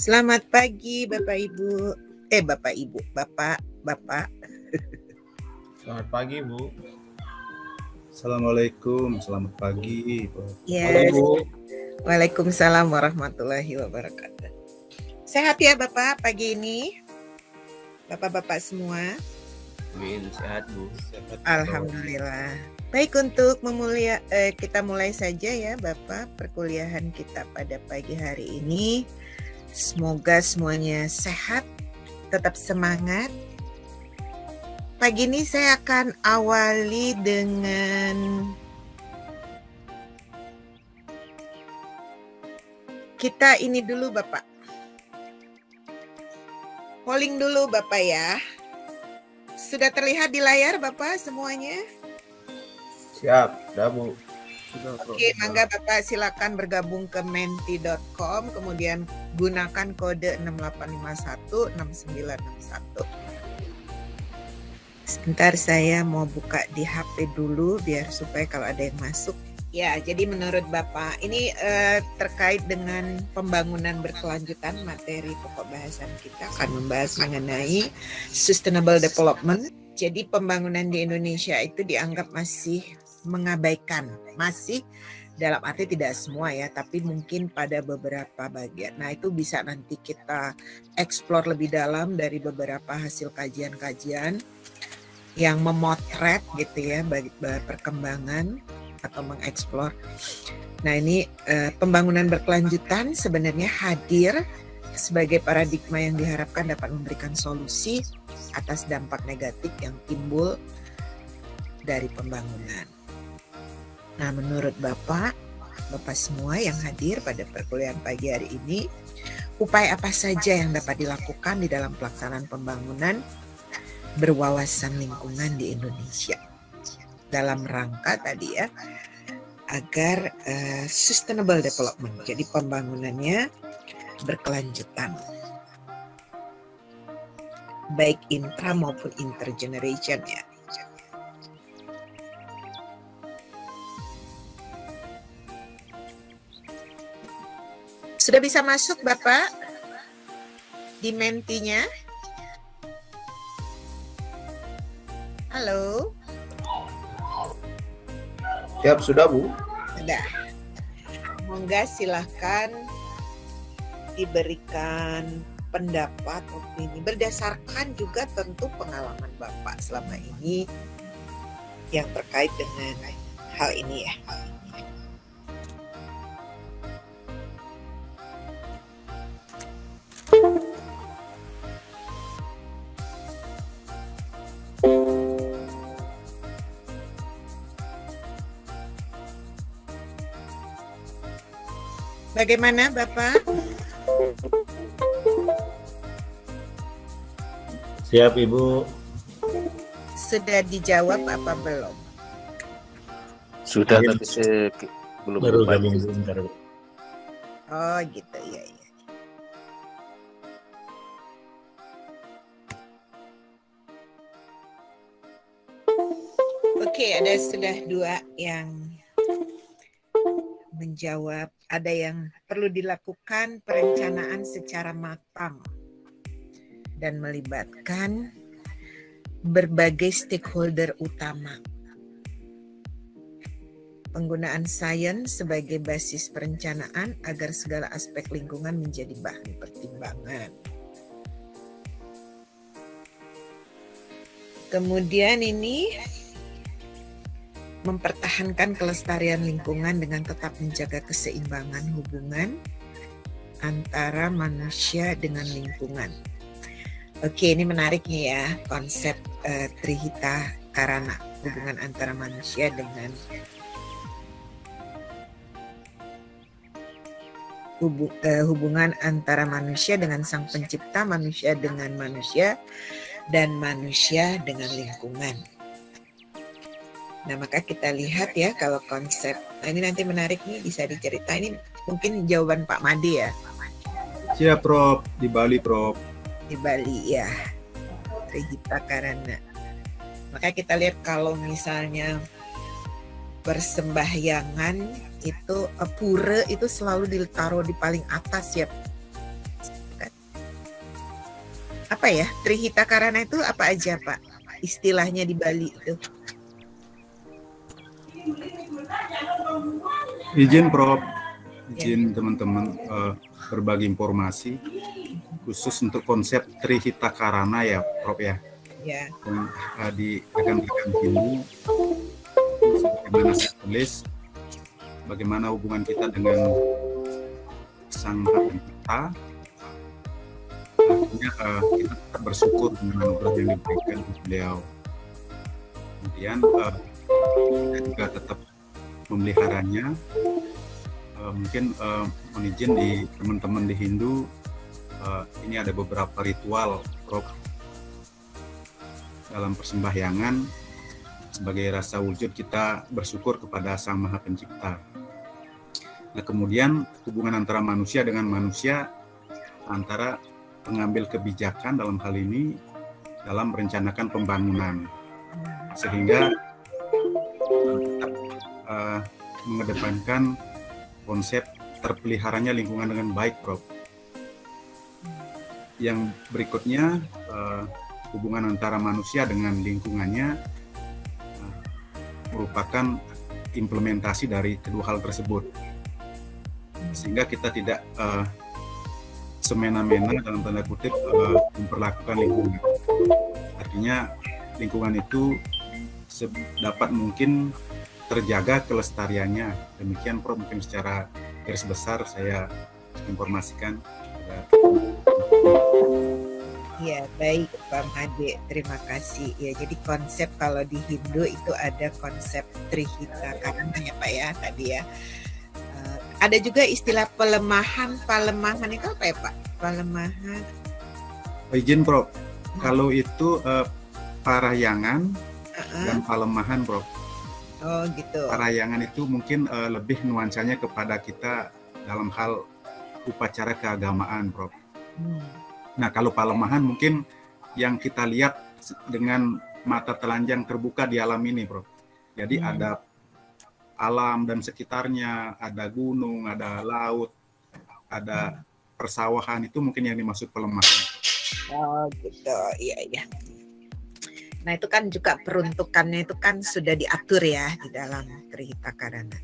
Selamat pagi Bapak Ibu. Bapak Ibu, Bapak. Selamat pagi, Bu. Assalamualaikum, selamat pagi. Yes. Waalaikumsalam warahmatullahi wabarakatuh. Sehat ya Bapak pagi ini? Bapak-bapak semua? Amin, sehat, Bu. Sehat, Alhamdulillah. Baik, untuk kita mulai saja ya Bapak perkuliahan kita pada pagi hari ini. Semoga semuanya sehat, tetap semangat. Pagi ini saya akan awali dengan kita ini dulu Bapak. Polling dulu Bapak ya. Sudah terlihat di layar Bapak semuanya? Siap, udah, Bu. Oke, mangga Bapak silakan bergabung ke menti.com, kemudian gunakan kode 68516961. Sebentar, saya mau buka di HP dulu biar supaya kalau ada yang masuk. Ya, jadi menurut Bapak, ini terkait dengan pembangunan berkelanjutan, materi pokok bahasan kita akan membahas mengenai sustainable development. Jadi pembangunan di Indonesia itu dianggap masih mengabaikan, masih dalam arti tidak semua ya, tapi mungkin pada beberapa bagian. Nah, itu bisa nanti kita eksplor lebih dalam dari beberapa hasil kajian-kajian yang memotret gitu ya bagi perkembangan atau mengeksplor. Nah, ini pembangunan berkelanjutan sebenarnya hadir sebagai paradigma yang diharapkan dapat memberikan solusi atas dampak negatif yang timbul dari pembangunan. Nah, menurut Bapak semua yang hadir pada perkuliahan pagi hari ini, upaya apa saja yang dapat dilakukan di dalam pelaksanaan pembangunan berwawasan lingkungan di Indonesia dalam rangka tadi ya, agar sustainable development, jadi pembangunannya berkelanjutan, baik intra maupun intergeneration ya. Sudah bisa masuk Bapak di mentinya? Halo? Siap, sudah, Bu. Sudah. Monggo silahkan diberikan pendapat opini berdasarkan juga tentu pengalaman Bapak selama ini yang terkait dengan hal ini ya. Bagaimana Bapak? Siap Ibu. Sudah dijawab apa belum? Sudah, tapi saya belum Baru baca. gabung sebentar. Oh gitu ya. Oke, ada sudah dua yang menjawab. Ada yang perlu dilakukan perencanaan secara matang dan melibatkan berbagai stakeholder utama. Penggunaan sains sebagai basis perencanaan agar segala aspek lingkungan menjadi bahan pertimbangan. Kemudian ini mempertahankan kelestarian lingkungan dengan tetap menjaga keseimbangan hubungan antara manusia dengan lingkungan. Oke, ini menarik nih ya, konsep Trihita Karana, hubungan antara manusia dengan hubungan antara manusia dengan sang pencipta, manusia dengan manusia, dan manusia dengan lingkungan. Nah, maka kita lihat ya kalau konsep, nah ini nanti menarik nih, bisa diceritain, ini mungkin jawaban Pak Made ya. Siap Prof, di Bali Prof. Di Bali ya, Trihita Karana. Maka kita lihat kalau misalnya persembahyangan itu pura itu selalu ditaruh di paling atas ya. apa ya? Trihita Karana itu apa aja, Pak? Istilahnya di Bali itu. Izin Prof, izin teman-teman berbagi informasi khusus untuk konsep Trihita Karana ya Prof ya. Ya. Dan di rekan-rekan ini bagaimana saya tulis, bagaimana hubungan kita dengan Sang Maha Pencipta. Artinya kita tetap bersyukur dengan anugerah yang diberikan oleh beliau. Kemudian kita juga tetap memeliharanya. Mungkin mohon izin di teman-teman di Hindu, ini ada beberapa ritual Prof dalam persembahyangan sebagai rasa wujud kita bersyukur kepada Sang Maha Pencipta. Nah, kemudian hubungan antara manusia dengan manusia, antara pengambil kebijakan dalam hal ini dalam merencanakan pembangunan, sehingga tetap mengedepankan konsep terpeliharanya lingkungan dengan baik, Prof. Yang berikutnya, hubungan antara manusia dengan lingkungannya merupakan implementasi dari kedua hal tersebut, sehingga kita tidak semena-mena dalam tanda kutip memperlakukan lingkungan. Artinya lingkungan itu sedapat mungkin terjaga kelestariannya. Demikian Prof, mungkin secara garis besar saya informasikan. Ya, baik Pak Made, terima kasih. Ya, jadi konsep kalau di Hindu itu ada konsep Trihita Karana ya Pak ya tadi ya. Ada juga istilah pelemahan itu apa ya Pak? Pelemahan. Izin Prof, kalau itu parahyangan dan pelemahan Prof. Oh gitu. Parahyangan itu mungkin lebih nuansanya kepada kita dalam hal upacara keagamaan Prof. Nah, kalau pelemahan mungkin yang kita lihat dengan mata telanjang terbuka di alam ini, Prof. Jadi ada alam dan sekitarnya, ada gunung, ada laut, ada persawahan, itu mungkin yang dimaksud pelemahan. Oh gitu, iya. Nah itu kan juga peruntukannya itu kan sudah diatur ya di dalam Trihita Karana.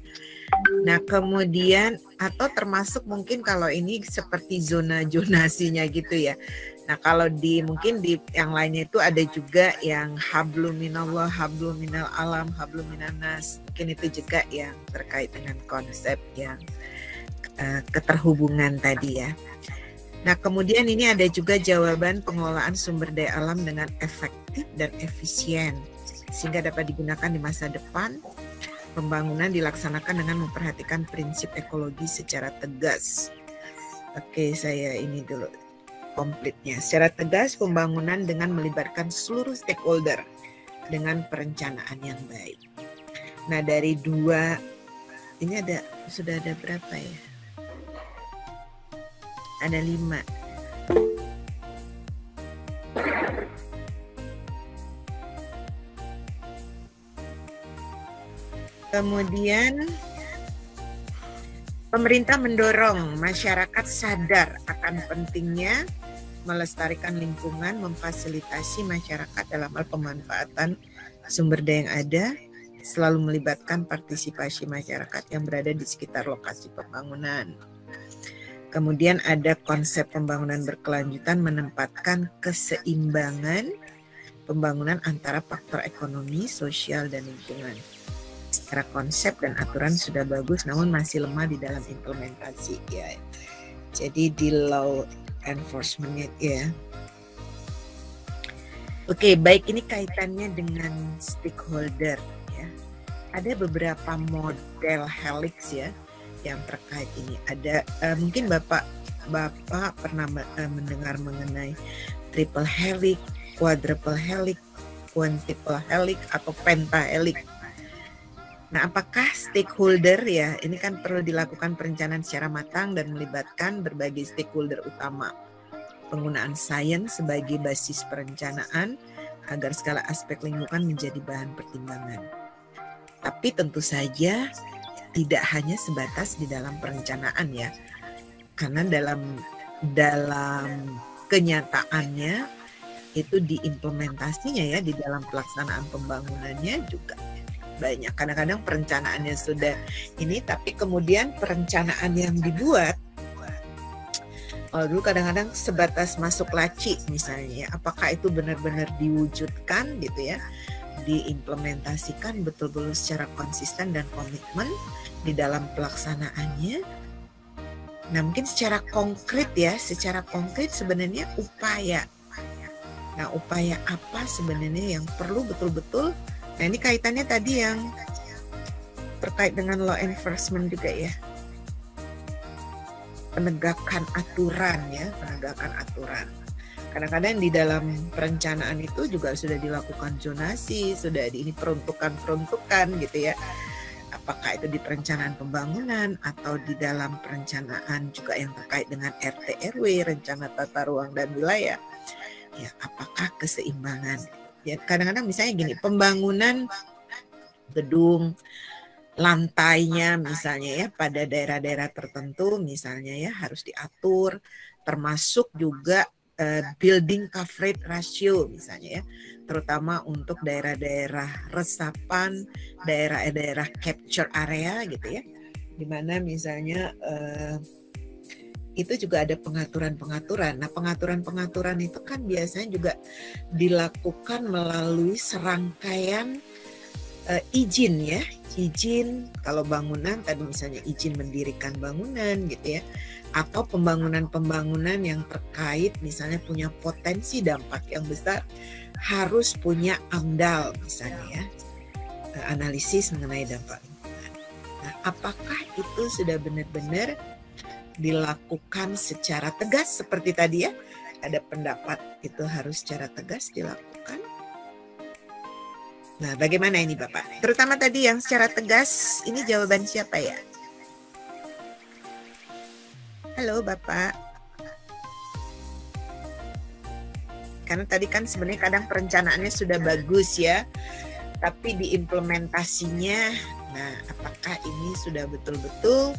Nah kemudian atau termasuk mungkin kalau ini seperti zona zonasinya gitu ya. Nah kalau mungkin di yang lainnya itu ada juga yang hablum minallah, hablum minal alam, hablum minanas. Mungkin itu juga yang terkait dengan konsep yang keterhubungan tadi ya. Nah kemudian ini ada juga jawaban pengelolaan sumber daya alam dengan efektif dan efisien sehingga dapat digunakan di masa depan. Pembangunan dilaksanakan dengan memperhatikan prinsip ekologi secara tegas. Oke, saya ini dulu komplitnya. Secara tegas pembangunan dengan melibatkan seluruh stakeholder dengan perencanaan yang baik. Nah dari dua ini sudah ada berapa ya? Ada 5. Kemudian pemerintah mendorong masyarakat sadar akan pentingnya melestarikan lingkungan, memfasilitasi masyarakat dalam hal pemanfaatan sumber daya yang ada, selalu melibatkan partisipasi masyarakat yang berada di sekitar lokasi pembangunan. Kemudian ada konsep pembangunan berkelanjutan menempatkan keseimbangan pembangunan antara faktor ekonomi, sosial, dan lingkungan. Secara konsep dan aturan sudah bagus, namun masih lemah di dalam implementasi ya. Jadi di law enforcement ya. Oke, baik ini kaitannya dengan stakeholder ya. Ada beberapa model helix ya yang terkait ini. Ada mungkin Bapak pernah mendengar mengenai triple helix, quadruple helix, quintuple helix atau pentahelix. Nah, apakah stakeholder ya, ini kan perlu dilakukan perencanaan secara matang dan melibatkan berbagai stakeholder utama. Penggunaan sains sebagai basis perencanaan agar segala aspek lingkungan menjadi bahan pertimbangan. Tapi tentu saja tidak hanya sebatas di dalam perencanaan ya. Karena dalam kenyataannya itu diimplementasinya ya di dalam pelaksanaan pembangunannya juga banyak. Kadang-kadang perencanaannya sudah ini, tapi kemudian perencanaan yang dibuat, kalau dulu kadang-kadang sebatas masuk laci misalnya, apakah itu benar-benar diwujudkan gitu ya, diimplementasikan betul-betul secara konsisten dan komitmen di dalam pelaksanaannya. Nah mungkin secara konkret ya, secara konkret sebenarnya upaya. Nah upaya apa sebenarnya yang perlu betul-betul, nah ini kaitannya tadi yang terkait dengan law enforcement juga ya. Penegakan aturan ya, penegakan aturan. Kadang-kadang di dalam perencanaan itu juga sudah dilakukan zonasi, sudah ini peruntukan gitu ya. Apakah itu di perencanaan pembangunan atau di dalam perencanaan juga yang terkait dengan RT RW, rencana tata ruang dan wilayah. Ya, apakah keseimbangan? Ya, kadang-kadang misalnya gini, pembangunan gedung lantainya misalnya ya pada daerah-daerah tertentu misalnya ya harus diatur, termasuk juga building coverage ratio misalnya ya, terutama untuk daerah-daerah resapan, daerah-daerah capture area gitu ya, dimana misalnya itu juga ada pengaturan-pengaturan. Nah pengaturan-pengaturan itu kan biasanya juga dilakukan melalui serangkaian izin ya, izin kalau bangunan tadi misalnya izin mendirikan bangunan gitu ya, atau pembangunan-pembangunan yang terkait misalnya punya potensi dampak yang besar harus punya AMDAL misalnya ya, analisis mengenai dampak lingkungan. Nah, apakah itu sudah benar-benar dilakukan secara tegas seperti tadi ya, ada pendapat itu harus secara tegas dilakukan. Nah, bagaimana ini Bapak? Terutama tadi yang secara tegas, ini jawaban siapa ya? Halo Bapak. Karena tadi kan sebenarnya kadang perencanaannya sudah bagus ya, tapi diimplementasinya, nah apakah ini sudah betul-betul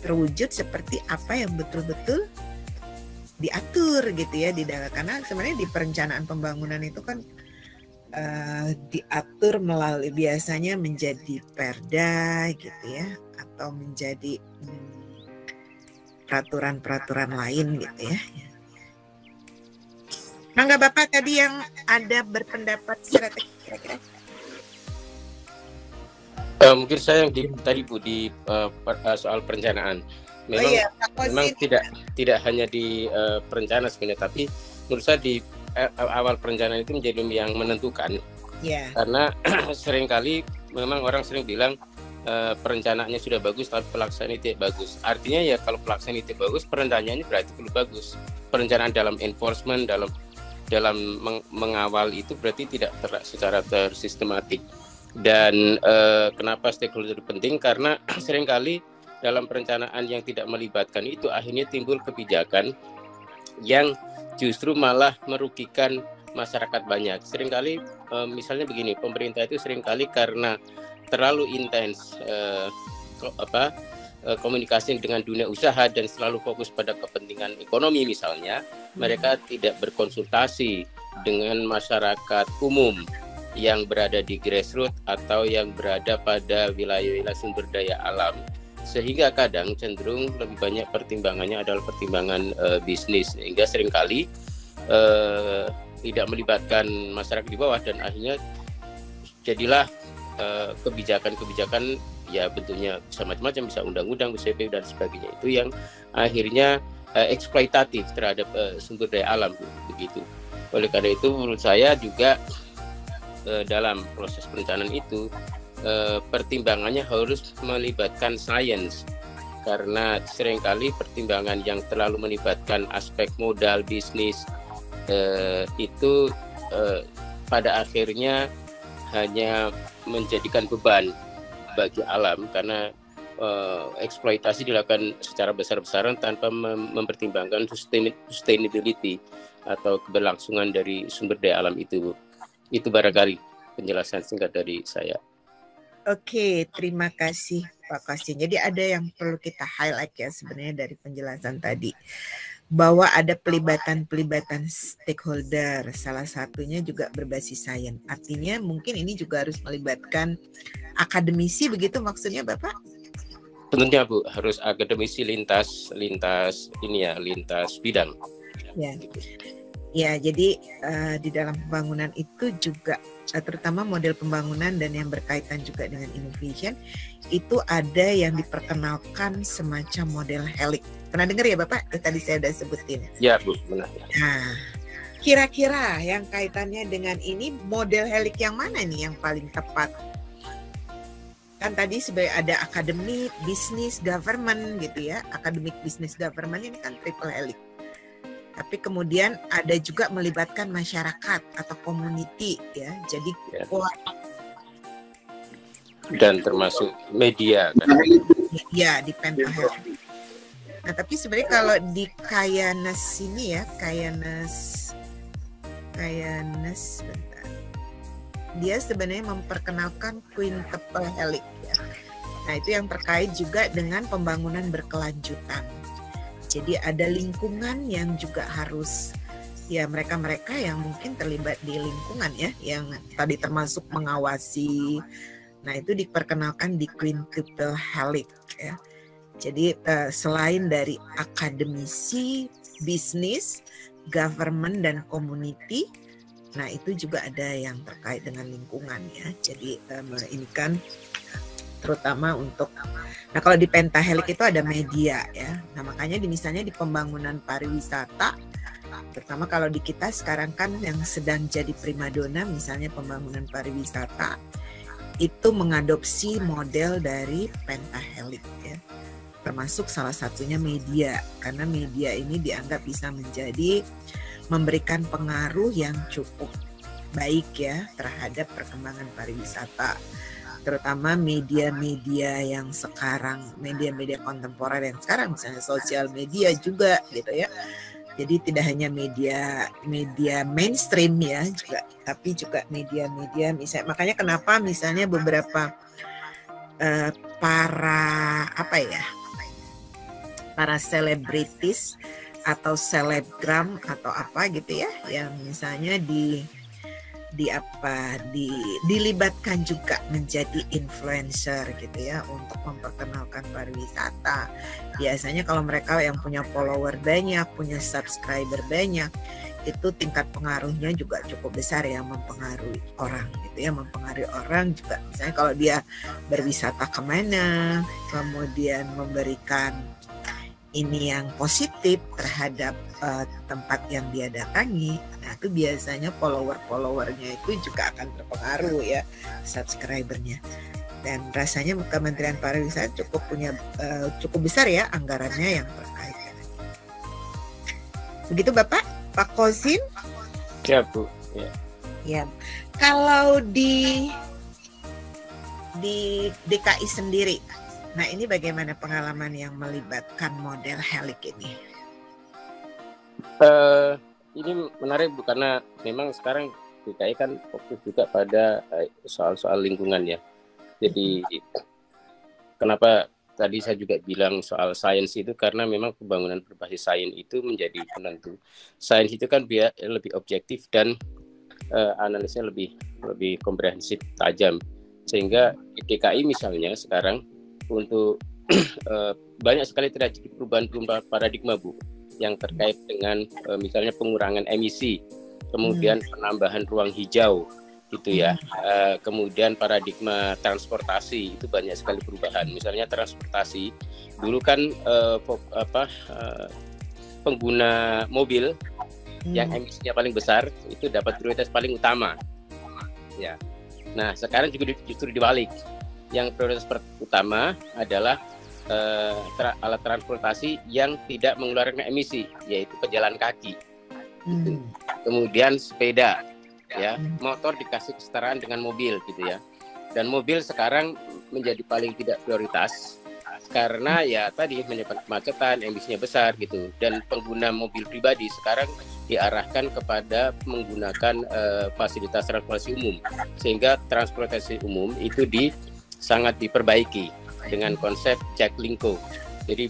terwujud seperti apa yang betul-betul diatur gitu ya di dalam, karena sebenarnya di perencanaan pembangunan itu kan diatur melalui biasanya menjadi perda gitu ya, atau menjadi peraturan-peraturan lain gitu ya. Mangga Bapak tadi yang ada berpendapat strategi kira-kira. Mungkin saya yang tadi Bu di soal perencanaan. Memang tidak hanya di perencana sebenarnya, tapi menurut saya di awal perencanaan itu menjadi yang menentukan. Yeah. Karena seringkali memang orang sering bilang perencanaannya sudah bagus tapi pelaksanaannya tidak bagus. Artinya ya kalau pelaksanaan tidak bagus, perencanaannya berarti perlu bagus. Perencanaan dalam enforcement, dalam mengawal itu berarti tidak secara tersistematik. Dan kenapa stakeholder penting? Karena seringkali dalam perencanaan yang tidak melibatkan itu akhirnya timbul kebijakan yang justru malah merugikan masyarakat banyak. Seringkali misalnya begini, pemerintah itu seringkali karena terlalu intens komunikasi dengan dunia usaha dan selalu fokus pada kepentingan ekonomi misalnya, mereka tidak berkonsultasi dengan masyarakat umum yang berada di grassroots atau yang berada pada wilayah-wilayah sumber daya alam, sehingga kadang cenderung lebih banyak pertimbangannya adalah pertimbangan bisnis, sehingga seringkali tidak melibatkan masyarakat di bawah dan akhirnya jadilah kebijakan-kebijakan ya bentuknya bisa macam-macam, bisa undang-undang, bisa PPU dan sebagainya, itu yang akhirnya eksploitatif terhadap sumber daya alam begitu. Oleh karena itu menurut saya juga dalam proses perencanaan itu pertimbangannya harus melibatkan sains, karena seringkali pertimbangan yang terlalu melibatkan aspek modal bisnis itu pada akhirnya hanya menjadikan beban bagi alam, karena eksploitasi dilakukan secara besar-besaran tanpa mempertimbangkan sustainability atau keberlangsungan dari sumber daya alam itu. Itu barangkali penjelasan singkat dari saya. Oke, terima kasih Pak Qasim. Jadi ada yang perlu kita highlight ya sebenarnya dari penjelasan tadi. bahwa ada pelibatan stakeholder, salah satunya juga berbasis sains. Artinya mungkin ini juga harus melibatkan akademisi, begitu maksudnya Bapak? Tentunya Bu, harus akademisi lintas bidang. Ya. Ya, jadi di dalam pembangunan itu juga terutama model pembangunan dan yang berkaitan juga dengan innovation itu ada yang diperkenalkan semacam model helix. Pernah dengar ya Bapak? Tadi saya udah sebutin. Ya Bu, benar. Nah, kira-kira yang kaitannya dengan ini model helix yang mana nih yang paling tepat? Kan tadi sebagai ada akademik, bisnis, government gitu ya. Akademik, bisnis, government ini kan triple helix. Tapi kemudian ada juga melibatkan masyarakat atau community ya. Jadi dan termasuk media kan. Ya, di pentahelix. Nah, tapi sebenarnya kalau di Kayanes ini ya, Kayanes bentar. Dia sebenarnya memperkenalkan quintuple helix ya. Nah, itu yang terkait juga dengan pembangunan berkelanjutan. Jadi ada lingkungan yang juga harus ya mereka-mereka yang mungkin terlibat di lingkungan ya, yang tadi termasuk mengawasi. Nah, itu diperkenalkan di quintuple helix ya. Jadi selain dari akademisi, bisnis, government dan community, nah itu juga ada yang terkait dengan lingkungan ya. Jadi ini kan terutama untuk, nah kalau di pentahelix itu ada media ya. Nah makanya misalnya di pembangunan pariwisata, terutama kalau di kita sekarang kan yang sedang jadi primadona misalnya pembangunan pariwisata, itu mengadopsi model dari pentahelix ya. Termasuk salah satunya media, karena media ini dianggap bisa memberikan pengaruh yang cukup baik ya terhadap perkembangan pariwisata. Terutama media-media yang sekarang, media-media kontemporer yang sekarang, misalnya sosial media juga gitu ya. Jadi tidak hanya media mainstream ya, tapi juga media-media misalnya. Makanya kenapa misalnya beberapa para selebritis atau selebgram atau apa gitu ya, yang misalnya dilibatkan juga menjadi influencer gitu ya untuk memperkenalkan pariwisata. Biasanya kalau mereka yang punya follower banyak, punya subscriber banyak, itu tingkat pengaruhnya juga cukup besar ya, mempengaruhi orang gitu ya, mempengaruhi orang juga. Misalnya kalau dia berwisata kemana, kemudian memberikan ini yang positif terhadap tempat yang dia datangi, nah itu biasanya followernya itu juga akan terpengaruh ya, subscribernya. Dan rasanya Kementerian Pariwisata cukup besar ya anggarannya yang terkait dengan ini. Begitu Bapak, Pak Kozin? Ya Bu. Ya. Ya. Kalau di DKI sendiri, nah ini bagaimana pengalaman yang melibatkan model helix ini? Ini menarik Bu, karena memang sekarang DKI kan fokus juga pada soal-soal lingkungan ya. Jadi kenapa tadi saya juga bilang soal sains itu, karena memang pembangunan berbasis sains itu menjadi penentu. Sains itu kan lebih objektif dan analisnya lebih komprehensif, tajam. Sehingga di DKI misalnya sekarang untuk banyak sekali terjadi perubahan paradigma Bu, yang terkait dengan misalnya pengurangan emisi, kemudian penambahan ruang hijau gitu ya, kemudian paradigma transportasi itu banyak sekali perubahan. Misalnya transportasi dulu kan pengguna mobil yang emisinya paling besar itu dapat prioritas paling utama ya. Nah sekarang juga justru dibalik, yang prioritas utama adalah alat transportasi yang tidak mengeluarkan emisi, yaitu pejalan kaki. Kemudian sepeda, ya, motor dikasih kesetaraan dengan mobil, gitu ya. Dan mobil sekarang menjadi paling tidak prioritas karena ya tadi menyebabkan kemacetan, emisinya besar, gitu. Dan pengguna mobil pribadi sekarang diarahkan kepada menggunakan fasilitas transportasi umum, sehingga transportasi umum itu sangat diperbaiki dengan konsep Jaklingko, Jadi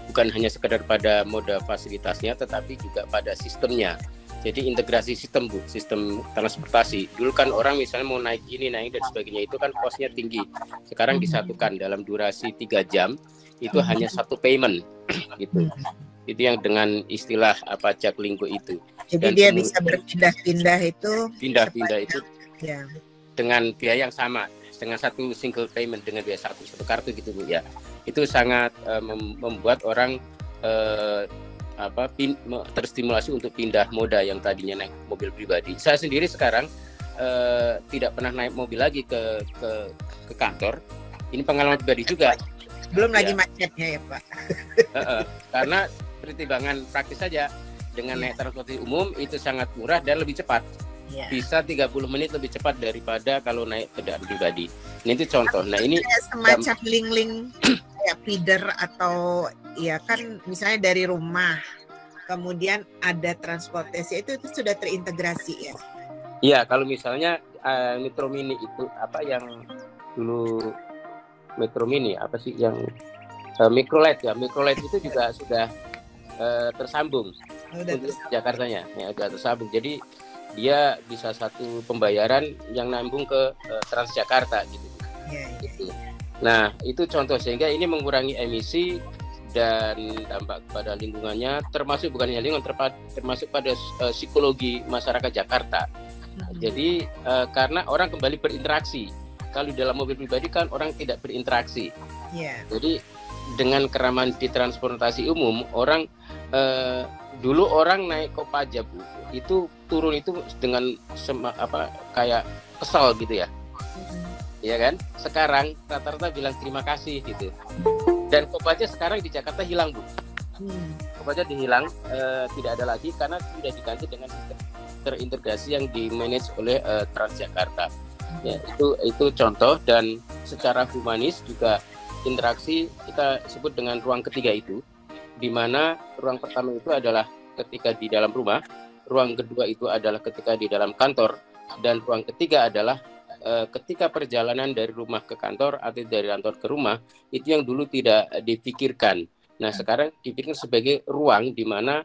bukan hanya sekedar pada moda fasilitasnya, tetapi juga pada sistemnya. Jadi integrasi sistem, Bu, sistem transportasi. Dulu kan orang misalnya mau naik ini, naik dan sebagainya, itu kan costnya tinggi. Sekarang disatukan dalam durasi 3 jam, itu hanya satu payment, gitu. Itu yang dengan istilah apa Jaklingko itu. Jadi Dan dia kemudian bisa berpindah-pindah itu. pindah-pindah itu Ya. dengan biaya yang sama, dengan satu single payment, dengan biaya satu kartu gitu, Bu, ya. Itu sangat membuat orang terstimulasi untuk pindah moda yang tadinya naik mobil pribadi. Saya sendiri sekarang tidak pernah naik mobil lagi ke kantor. Ini pengalaman pribadi juga. Belum lagi Ya. macetnya ya Pak. Karena pertimbangan praktis saja, dengan naik transportasi umum itu sangat murah dan lebih cepat. Ya. Bisa 30 menit lebih cepat daripada kalau naik kendaraan pribadi. Ini itu contoh. Nah ini Kayak semacam link-link kayak feeder atau ya kan misalnya dari rumah kemudian ada transportasi itu sudah terintegrasi ya. Iya, kalau misalnya Metro Mini itu apa yang dulu Metro Mini apa sih yang Microlight ya, Microlight itu juga sudah tersambung untuk Jakartanya, ya sudah tersambung. Jadi dia bisa satu pembayaran yang nambung ke Transjakarta gitu. Ya, ya. Gitu. Nah itu contoh, sehingga ini mengurangi emisi dan dampak pada lingkungannya, termasuk bukan hanya lingkungan, termasuk pada psikologi masyarakat Jakarta. Jadi karena orang kembali berinteraksi. Kalau dalam mobil pribadi kan orang tidak berinteraksi. Yeah. Jadi dengan keramahan di transportasi umum, orang dulu orang naik Kopaja, Bu, itu turun itu dengan kayak kesal gitu ya. Ya kan? Sekarang rata-rata bilang terima kasih gitu. Dan Kopaja sekarang di Jakarta hilang, Bu. Kopaja dihilang, tidak ada lagi karena sudah diganti dengan terintegrasi yang dimanage oleh Transjakarta. Ya, itu contoh. Dan secara humanis juga interaksi kita sebut dengan ruang ketiga itu, di mana ruang pertama itu adalah ketika di dalam rumah, ruang kedua itu adalah ketika di dalam kantor, dan ruang ketiga adalah ketika perjalanan dari rumah ke kantor atau dari kantor ke rumah. Itu yang dulu tidak dipikirkan. Nah sekarang dipikirkan sebagai ruang di mana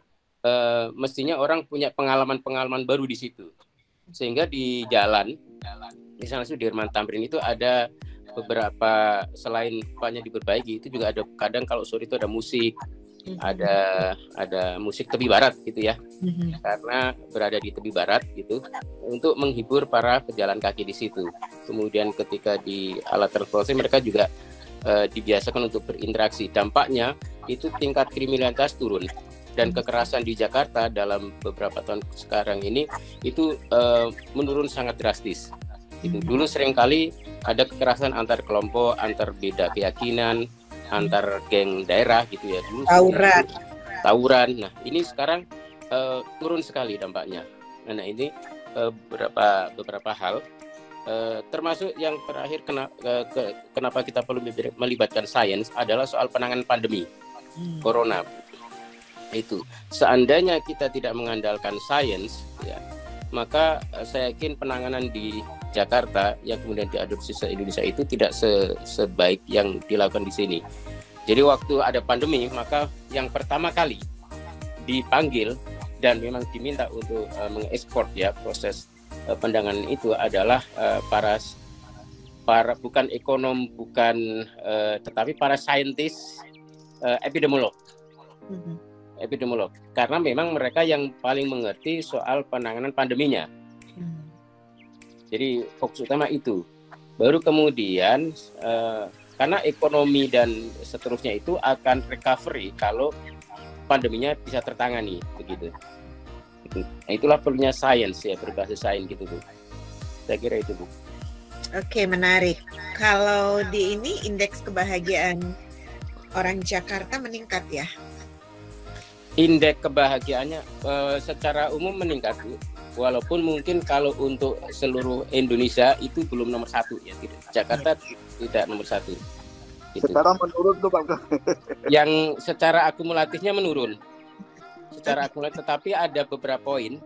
mestinya orang punya pengalaman-pengalaman baru di situ. Sehingga di jalan, misalnya Sudirman Tamrin itu ada beberapa, selain banyak diperbaiki, itu juga ada kadang kalau sore itu ada musik, ada musik tepi barat gitu ya, karena berada di tepi barat gitu, untuk menghibur para pejalan kaki di situ. Kemudian ketika di alat transportasi mereka juga dibiasakan untuk berinteraksi. Dampaknya itu tingkat kriminalitas turun, dan kekerasan di Jakarta dalam beberapa tahun sekarang ini itu menurun sangat drastis. Itu dulu seringkali ada kekerasan antar kelompok, antar beda keyakinan, antar geng daerah gitu ya, dulu tawuran. Nah ini sekarang turun sekali dampaknya. Nah ini beberapa hal, termasuk yang terakhir kenapa kita perlu melibatkan sains adalah soal penanganan pandemi corona. Itu seandainya kita tidak mengandalkan sains ya, maka saya yakin penanganan di Jakarta yang kemudian diadopsi se Indonesia itu tidak sebaik yang dilakukan di sini. Jadi waktu ada pandemi, maka yang pertama kali dipanggil dan memang diminta untuk mengekspor ya proses penanganan itu adalah para bukan ekonom, bukan tetapi para saintis epidemiolog. Epidemiolog, karena memang mereka yang paling mengerti soal penanganan pandeminya. Jadi fokus utama itu. Baru kemudian karena ekonomi dan seterusnya itu akan recovery kalau pandeminya bisa tertangani begitu. Nah, itulah perlunya sains ya, berbasis sains gitu, Bu. Saya kira itu, Bu. Oke, menarik. Kalau di ini indeks kebahagiaan orang Jakarta meningkat ya? Indeks kebahagiaannya secara umum meningkat, Bu. Walaupun mungkin kalau untuk seluruh Indonesia itu belum nomor 1 ya, Jakarta tidak nomor 1. Gitu. Sekarang menurun tuh Pak. Yang secara akumulatifnya menurun, secara akumulatif, tetapi ada beberapa poin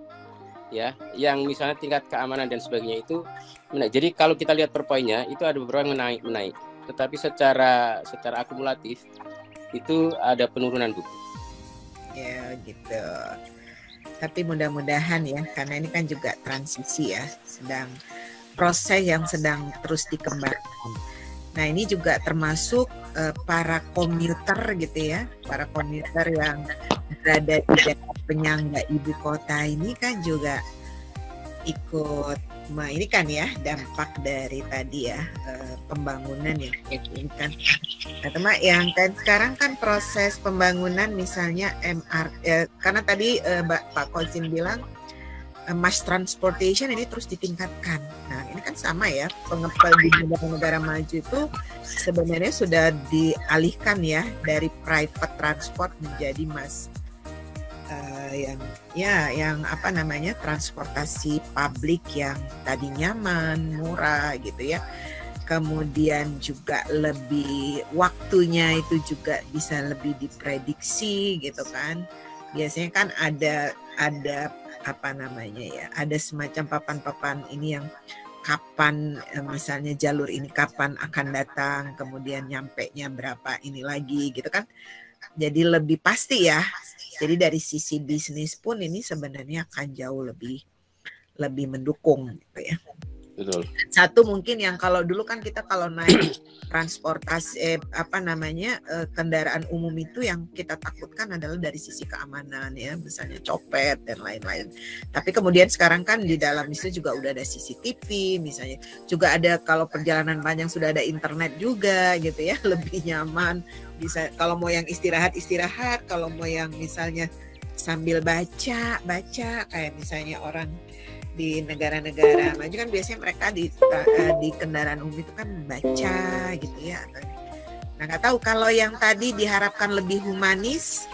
ya, yang misalnya tingkat keamanan dan sebagainya itu menaik. Jadi kalau kita lihat per poinnya itu ada beberapa yang menaik, tetapi secara akumulatif itu ada penurunan Bu. Ya gitu. Tapi mudah-mudahan ya, karena ini kan juga transisi ya, sedang proses yang sedang terus dikembangkan. Nah ini juga termasuk para komuter gitu ya, para komuter yang berada di daerah penyangga ibu kota ini kan juga ikut ini kan ya dampak dari tadi ya pembangunan yang ini kan. Nah, teman yang kan sekarang kan proses pembangunan misalnya MRT karena tadi Pak Kozin bilang mass transportation ini terus ditingkatkan. Nah ini kan sama ya pengepel di negara-negara maju itu sebenarnya sudah dialihkan ya dari private transport menjadi mass yang apa namanya transportasi publik yang tadi nyaman, murah gitu ya. Kemudian juga lebih waktunya itu juga bisa lebih diprediksi gitu kan. Biasanya kan ada apa namanya ya, ada semacam papan-papan ini yang kapan misalnya jalur ini kapan akan datang, kemudian nyampenya berapa ini lagi gitu kan. Jadi lebih pasti ya. Jadi dari sisi bisnis pun ini sebenarnya akan jauh lebih mendukung gitu ya. Betul. Satu mungkin yang kalau dulu kan kita kalau naik transportasi kendaraan umum itu yang kita takutkan adalah dari sisi keamanan ya, misalnya copet dan lain-lain. Tapi kemudian sekarang kan di dalam itu juga udah ada CCTV misalnya. Juga ada kalau perjalanan panjang sudah ada internet juga gitu ya, lebih nyaman. Bisa kalau mau yang istirahat, kalau mau yang misalnya sambil baca kayak misalnya orang di negara-negara maju kan biasanya mereka di kendaraan umum itu kan baca gitu ya. Nah nggak tahu kalau yang tadi diharapkan lebih humanis,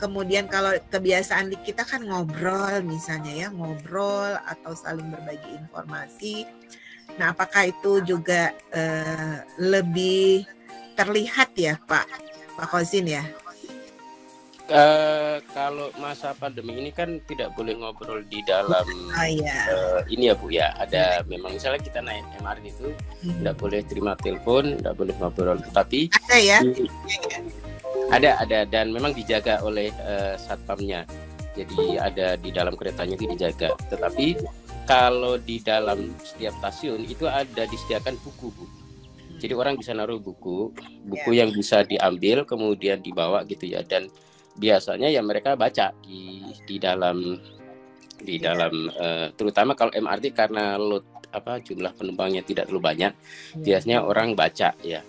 kemudian kalau kebiasaan di kita kan ngobrol misalnya ya, ngobrol atau saling berbagi informasi. Nah apakah itu juga lebih terlihat ya Pak Kozin ya? Kalau masa pandemi ini kan tidak boleh ngobrol di dalam ini ya Bu ya. Ada memang misalnya kita naik MRT itu tidak boleh terima telepon, tidak boleh ngobrol. Tetapi ada ya? Ada dan memang dijaga oleh satpamnya. Jadi ada di dalam keretanya itu dijaga. Tetapi kalau di dalam setiap stasiun itu ada disediakan buku Bu. Jadi orang bisa naruh buku yang bisa diambil kemudian dibawa gitu ya, dan biasanya ya mereka baca di dalam terutama kalau MRT karena jumlah penumpangnya tidak terlalu banyak, biasanya orang baca ya.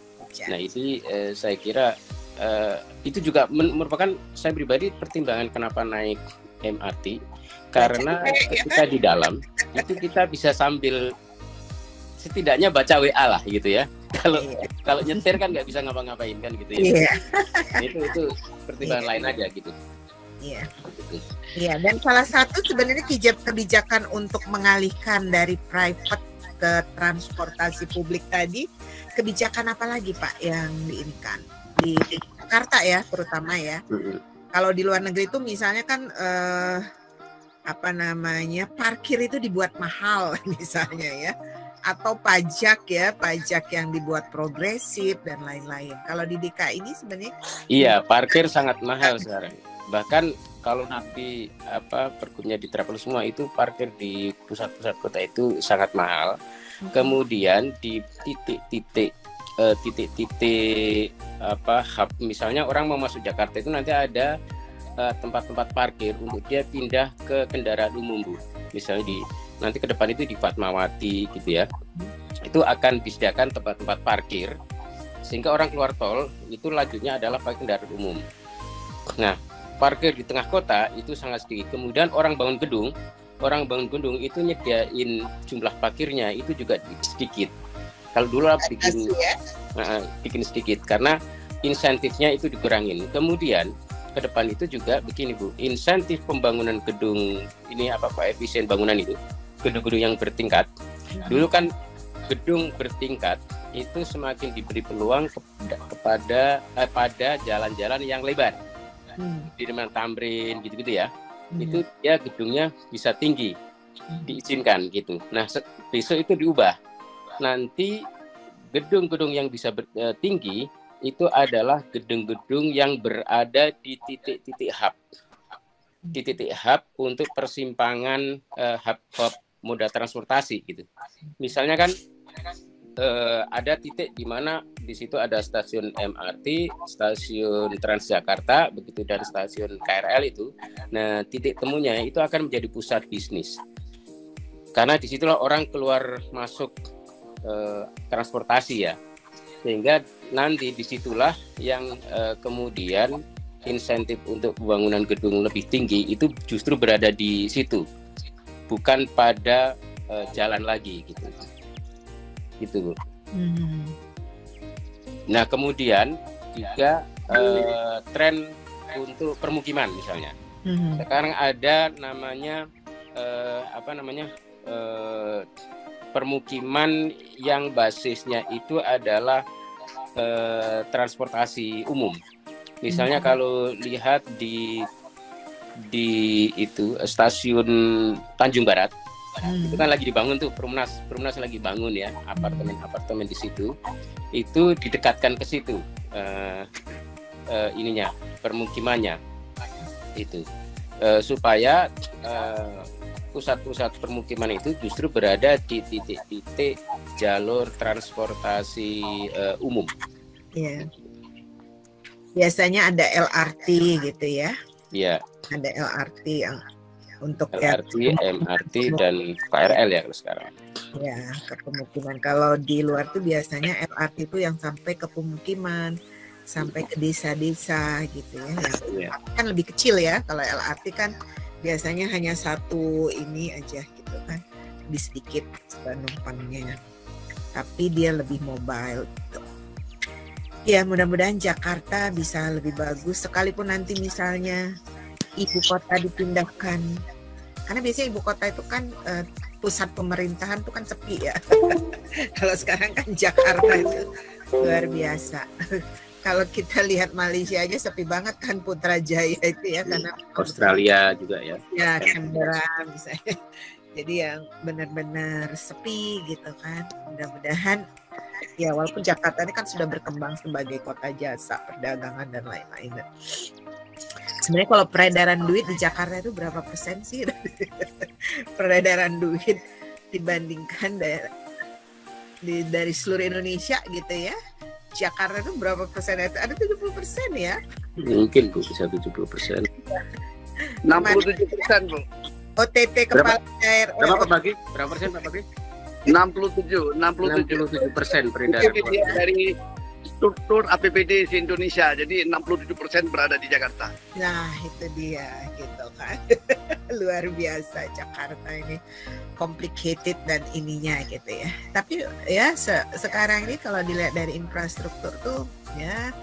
Nah itu saya kira itu juga merupakan saya pribadi pertimbangan kenapa naik MRT, karena ketika di dalam itu kita bisa sambil setidaknya baca WA lah gitu ya. Kalau nyetir kan nggak bisa ngapa-ngapain kan gitu ya. Itu pertimbangan lain aja gitu. Iya. Iya, dan salah satu sebenarnya kebijakan untuk mengalihkan dari private ke transportasi publik tadi, kebijakan apa lagi Pak yang diinginkan di Jakarta ya terutama ya. Kalau di luar negeri itu misalnya kan parkir itu dibuat mahal misalnya ya. Atau pajak yang dibuat progresif dan lain-lain. Kalau di DKI ini sebenarnya parkir sangat mahal sekarang. Bahkan kalau nanti pergubnya diterapkan semua itu parkir di pusat-pusat kota itu sangat mahal. Kemudian di titik-titik hub misalnya orang mau masuk Jakarta itu nanti ada tempat-tempat parkir untuk dia pindah ke kendaraan umum Bu. Misalnya nanti ke depan itu di Fatmawati gitu ya, itu akan disediakan tempat-tempat parkir sehingga orang keluar tol itu lajunya adalah pakai kendaraan umum. Nah parkir di tengah kota itu sangat sedikit. Kemudian orang bangun gedung itu nyediain jumlah parkirnya itu juga sedikit. Kalau dulu bikin sedikit karena insentifnya itu dikurangin. Kemudian ke depan itu juga begini Bu, insentif pembangunan gedung ini efisien bangunan itu, gedung-gedung yang bertingkat. Dulu kan gedung bertingkat itu semakin diberi peluang pada jalan-jalan yang lebar. Di mana Tamrin gitu-gitu ya. Itu ya gedungnya bisa tinggi. Diizinkan gitu. Nah, besok itu diubah. Nanti gedung-gedung yang bisa tinggi itu adalah gedung-gedung yang berada di titik-titik hub. Di titik hub untuk persimpangan hub moda transportasi gitu. Misalnya kan ada titik di mana di situ ada stasiun MRT, stasiun Transjakarta, begitu dan stasiun KRL itu. Nah, titik temunya itu akan menjadi pusat bisnis. Karena disitulah orang keluar masuk transportasi ya. Sehingga nanti disitulah yang kemudian insentif untuk pembangunan gedung lebih tinggi itu justru berada di situ, bukan pada jalan lagi gitu. Nah kemudian juga tren untuk permukiman misalnya. Sekarang ada namanya permukiman yang basisnya itu adalah transportasi umum. Misalnya kalau lihat di itu stasiun Tanjung Barat, itu kan lagi dibangun tuh, Perumnas lagi bangun ya, apartemen di situ. Itu didekatkan ke situ permukimannya itu supaya pusat-pusat permukiman itu justru berada di titik-titik jalur transportasi umum. Iya. Biasanya ada LRT gitu ya. Iya. Ada LRT yang untuk LRT, MRT dan KRL ya sekarang. Ya, ke pemukiman. Kalau di luar tuh biasanya LRT itu yang sampai ke pemukiman, sampai ke desa-desa gitu ya. Yang kan lebih kecil ya. Kalau LRT kan biasanya hanya satu ini aja gitu kan, lebih sedikit penumpangnya. Tapi dia lebih mobile gitu. Ya mudah-mudahan Jakarta bisa lebih bagus sekalipun nanti misalnya ibu kota dipindahkan. Karena biasanya ibu kota itu kan pusat pemerintahan itu kan sepi ya. Kalau sekarang kan Jakarta itu luar biasa. Kalau kita lihat Malaysia aja sepi banget kan, Putrajaya itu ya, karena Australia juga ya. Ya Canberra misalnya. Jadi yang benar-benar sepi gitu kan. Mudah-mudahan ya walaupun Jakarta ini kan sudah berkembang sebagai kota jasa, perdagangan dan lain-lain. Sebenarnya kalau peredaran duit di Jakarta itu berapa persen sih peredaran duit dibandingkan dari seluruh Indonesia gitu ya? Jakarta itu berapa persen? Ada 70% ya? Mungkin Bu, bisa 70%. 67% Bu. OTT kepala daerah. Berapa persen Pak Bagi? 67% peredaran dari struktur APBD di Indonesia. Jadi 67% berada di Jakarta. Nah, itu dia gitu kan. Luar biasa Jakarta ini, complicated dan ininya gitu ya. Tapi ya sekarang ini kalau dilihat dari infrastruktur tuh ya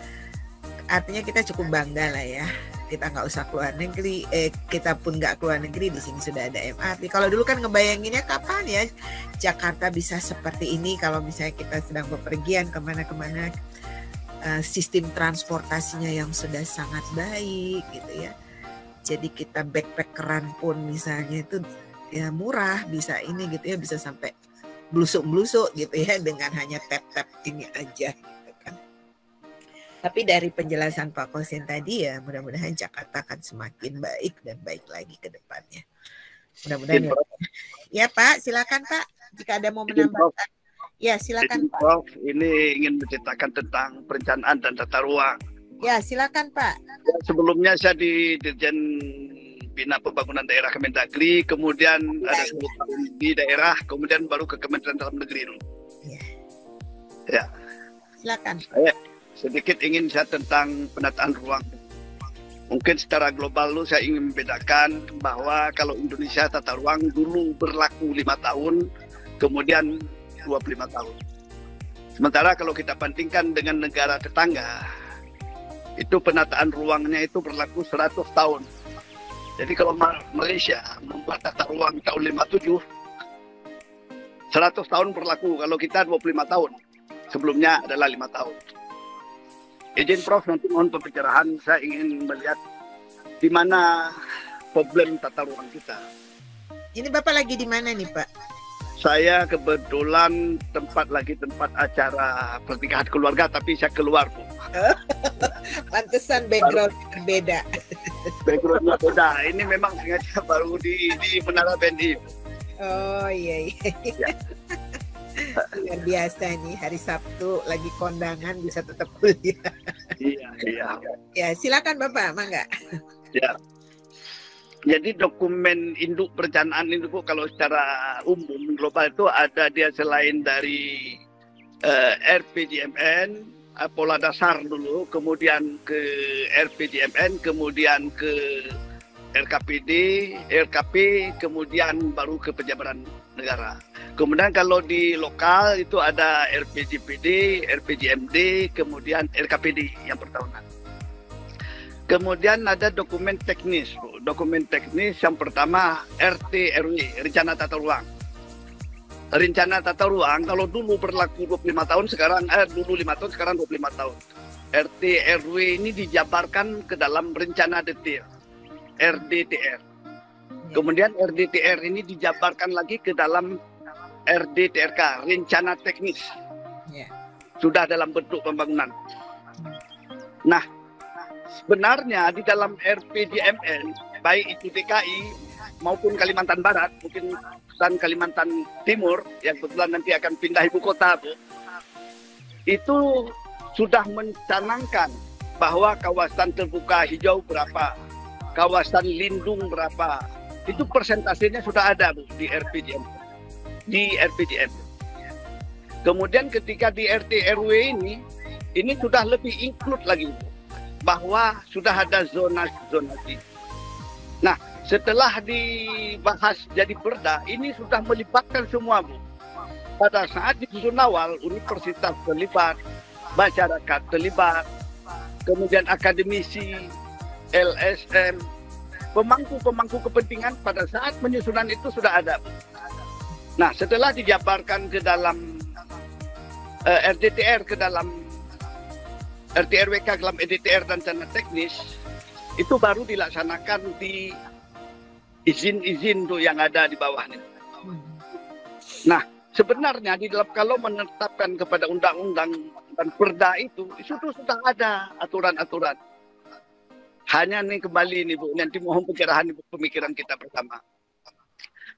artinya kita cukup bangga lah ya. Kita nggak usah keluar negeri, kita pun nggak keluar negeri, di sini sudah ada MRT. Kalau dulu kan ngebayanginnya kapan ya Jakarta bisa seperti ini kalau misalnya kita sedang bepergian kemana-kemana, sistem transportasinya yang sudah sangat baik gitu ya. Jadi kita backpackeran pun misalnya itu ya murah, bisa ini gitu ya, bisa sampai blusuk-blusuk gitu ya dengan hanya tap-tap ini aja. Tapi dari penjelasan Pak Kosin tadi ya mudah-mudahan Jakarta akan semakin baik dan baik lagi ke depannya. Mudah-mudahan ya Pak, silakan Pak jika ada mau menambahkan. Ya silakan Pak. Prof, ini ingin menceritakan tentang perencanaan dan tata ruang. Ya silakan Pak. Sebelumnya saya di Dirjen Bina Pembangunan Daerah Kemendagri, kemudian ada 10 tahun di daerah, kemudian baru ke Kementerian Dalam Negeri dulu. Ya. Silakan. Sedikit ingin saya tentang penataan ruang. Mungkin secara global saya ingin membedakan bahwa kalau Indonesia tata ruang dulu berlaku 5 tahun, kemudian 25 tahun. Sementara kalau kita bandingkan dengan negara tetangga, itu penataan ruangnya itu berlaku 100 tahun. Jadi kalau Malaysia membuat tata ruang tahun 57, 100 tahun berlaku, kalau kita 25 tahun. Sebelumnya adalah 5 tahun. Izin Prof, nanti mohon pembicaraan, saya ingin melihat di mana problem tata ruang kita. Ini Bapak lagi di mana nih Pak? Saya kebetulan tempat acara pernikahan keluarga, tapi saya keluar, Bu. Pantesan background berbeda. Backgroundnya beda. Ini memang sengaja baru di Menara BNI. Oh iya. Luar biasa nih, hari Sabtu lagi kondangan bisa tetap kuliah. Iya. Ya, silakan Bapak, mangga. Ya. Jadi dokumen induk perencanaan ini, Bu, kalau secara umum global itu ada dia selain dari RPJMN, pola dasar dulu, kemudian ke RPJMN, kemudian ke RKPD, RKP, kemudian baru ke penjabaran negara. Kemudian kalau di lokal itu ada RPJPD, RPJMD, kemudian RKPD yang pertahunan. Kemudian ada dokumen teknis, Bu. Dokumen teknis yang pertama RT/RW, Rencana Tata Ruang. Rencana Tata Ruang kalau dulu berlaku 25 tahun, sekarang dulu 5 tahun, sekarang 25 tahun. RT/RW ini dijabarkan ke dalam rencana detail, RDTR. Kemudian RDTR ini dijabarkan lagi ke dalam RDTRK, rencana teknis. Sudah dalam bentuk pembangunan. Nah, sebenarnya di dalam RPJMN, baik itu DKI maupun Kalimantan Barat, mungkin dan Kalimantan Timur, yang kebetulan nanti akan pindah ibu kota, Bu, itu sudah mencanangkan bahwa kawasan terbuka hijau berapa, kawasan lindung berapa, itu persentasenya sudah ada, Bu, di RPJM. Kemudian ketika di RT/RW ini sudah lebih include lagi, Bu, bahwa sudah ada zonasi. Nah, setelah dibahas jadi perda, ini sudah melibatkan semua, Bu. Pada saat disusun awal, universitas terlibat, masyarakat terlibat, kemudian akademisi, LSM, pemangku kepentingan pada saat penyusunan itu sudah ada, Bu. Nah, setelah dijabarkan ke dalam RDTR, ke dalam RT/RWK, ke dalam EDTR dan rencana teknis, itu baru dilaksanakan di izin-izin tuh yang ada di bawahnya. Nah, sebenarnya di dalam kalau menetapkan kepada undang-undang dan perda itu sudah ada aturan-aturan. Hanya nih kembali nih, Bu, nanti mohon pencerahan pemikiran kita bersama.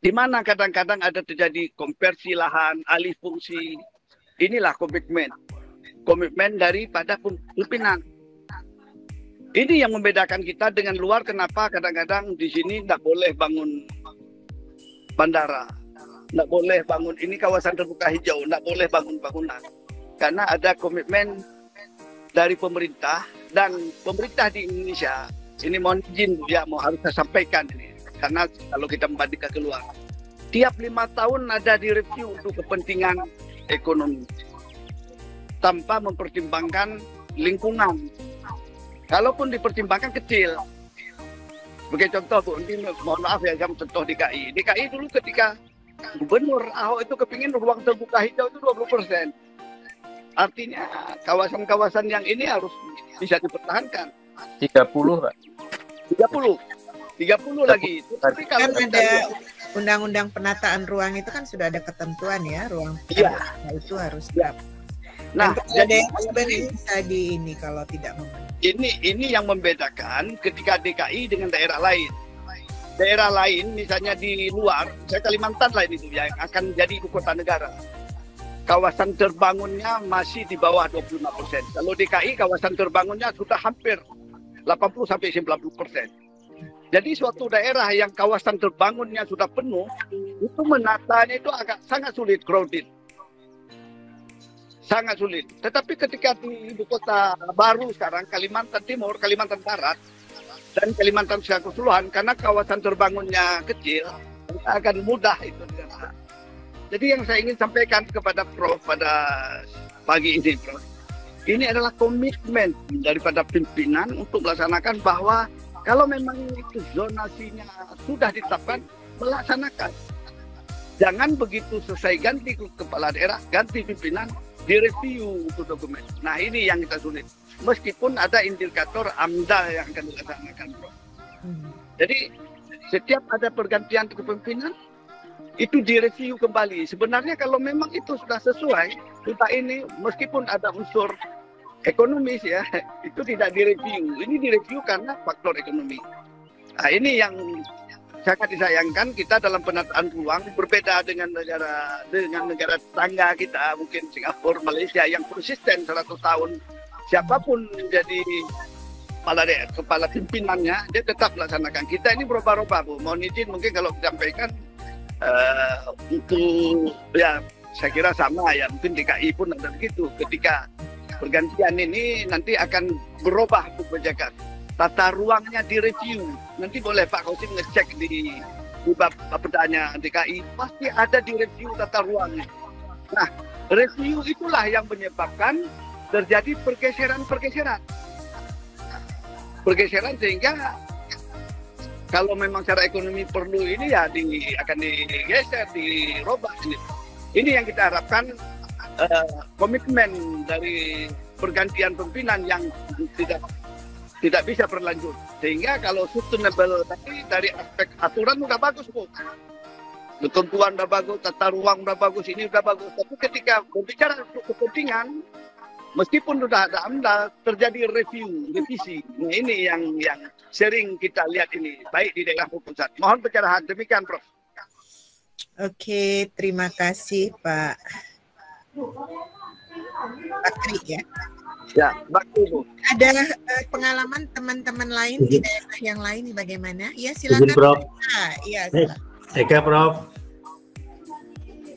Di mana kadang-kadang ada terjadi konversi lahan, alih fungsi. Inilah komitmen daripada pimpinan. Ini yang membedakan kita dengan luar. Kenapa kadang-kadang di sini tidak boleh bangun bandara, tidak boleh bangun ini kawasan terbuka hijau, tidak boleh bangun bangunan. Karena ada komitmen dari pemerintah, dan pemerintah di Indonesia, ini mohon izin, Bu, ya, harus saya sampaikan ini. Karena kalau kita membandingkan keluar, tiap 5 tahun ada direview untuk kepentingan ekonomi tanpa mempertimbangkan lingkungan. Kalaupun dipertimbangkan kecil. Sebagai contoh, Bu, ini mohon maaf ya, saya contoh DKI. DKI dulu ketika Gubernur Ahok itu kepingin ruang terbuka hijau itu 20%. Artinya kawasan-kawasan yang ini harus bisa dipertahankan. 30, Pak. 30 lagi. Tapi kalau kan ada undang-undang penataan ruang itu kan sudah ada ketentuan ya, ruang itu harus berapa. Nah, jadi sebenarnya bisa di ini kalau tidak memenuhi. Ini yang membedakan ketika DKI dengan daerah lain. Daerah lain misalnya di luar, saya Kalimantan lain itu yang akan jadi ibu kota negara. Kawasan terbangunnya masih di bawah 25%. Kalau DKI kawasan terbangunnya sudah hampir 80-90%. Jadi suatu daerah yang kawasan terbangunnya sudah penuh, itu menatanya itu sangat sulit, crowded. Sangat sulit. Tetapi ketika di ibu kota baru sekarang, Kalimantan Timur, Kalimantan Barat, dan Kalimantan secara keseluruhan, karena kawasan terbangunnya kecil, akan mudah itu. Jadi yang saya ingin sampaikan kepada Prof pada pagi ini, Prof, ini adalah komitmen daripada pimpinan untuk melaksanakan bahwa kalau memang itu zonasinya sudah ditetapkan, melaksanakan. Jangan begitu selesai ganti kepala daerah, ganti pimpinan, direview untuk dokumen. Nah, ini yang kita sulit. Meskipun ada indikator AMDAL yang akan dilaksanakan, Prof. Jadi setiap ada pergantian kepemimpinan, itu direview kembali. Sebenarnya kalau memang itu sudah sesuai, kita ini meskipun ada unsur ekonomis ya, itu tidak direview. Ini direview karena faktor ekonomi. Nah, ini yang sangat disayangkan, kita dalam penataan ruang berbeda dengan negara tetangga kita, mungkin Singapura, Malaysia yang konsisten 100 tahun. Siapapun menjadi kepala pimpinannya, dia tetap melaksanakan. Kita ini berubah-ubah, Bu. Mohon izin mungkin kalau disampaikan untuk ya saya kira sama ya, mungkin DKI pun ada begitu. Ketika pergantian ini nanti akan berubah kebijakan. Tata ruangnya direview. Nanti boleh Pak Kosim ngecek di bapedanya DKI, pasti ada direview tata ruangnya. Nah, review itulah yang menyebabkan terjadi pergeseran sehingga kalau memang secara ekonomi perlu ini ya akan digeser, dirubah. Ini yang kita harapkan, komitmen dari pergantian pimpinan yang tidak bisa berlanjut, sehingga kalau sustainable tadi dari aspek aturan udah bagus, Bu, ketentuan udah bagus, tata ruang udah bagus, ini udah bagus, tapi ketika berbicara untuk kepentingan, meskipun sudah ada AMDAL, terjadi revisi. Nah, ini yang sering kita lihat ini, baik di daerah maupun pusat. Mohon pencerahan, demikian Prof. Oke, terima kasih Pak Bakri ya. Ya, Bakri, Bu. Ada pengalaman teman-teman lain di daerah yang lain bagaimana? Ya, silakan. Izin, Prof. Iya, silakan. Eka, Prof.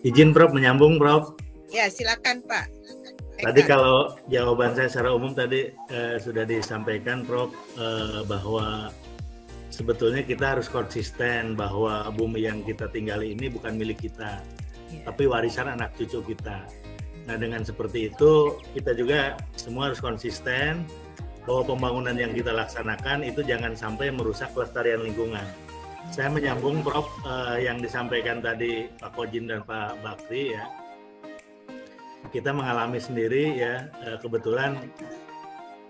Izin, Prof, menyambung, Prof. Ya, silakan, Pak. Tadi kalau jawaban saya secara umum tadi sudah disampaikan, Prof, bahwa sebetulnya kita harus konsisten bahwa bumi yang kita tinggali ini bukan milik kita, tapi warisan anak cucu kita. Nah, dengan seperti itu kita juga semua harus konsisten bahwa pembangunan yang kita laksanakan itu jangan sampai merusak kelestarian lingkungan. Saya menyambung, Prof, yang disampaikan tadi Pak Kojin dan Pak Bakri ya. Kita mengalami sendiri ya, kebetulan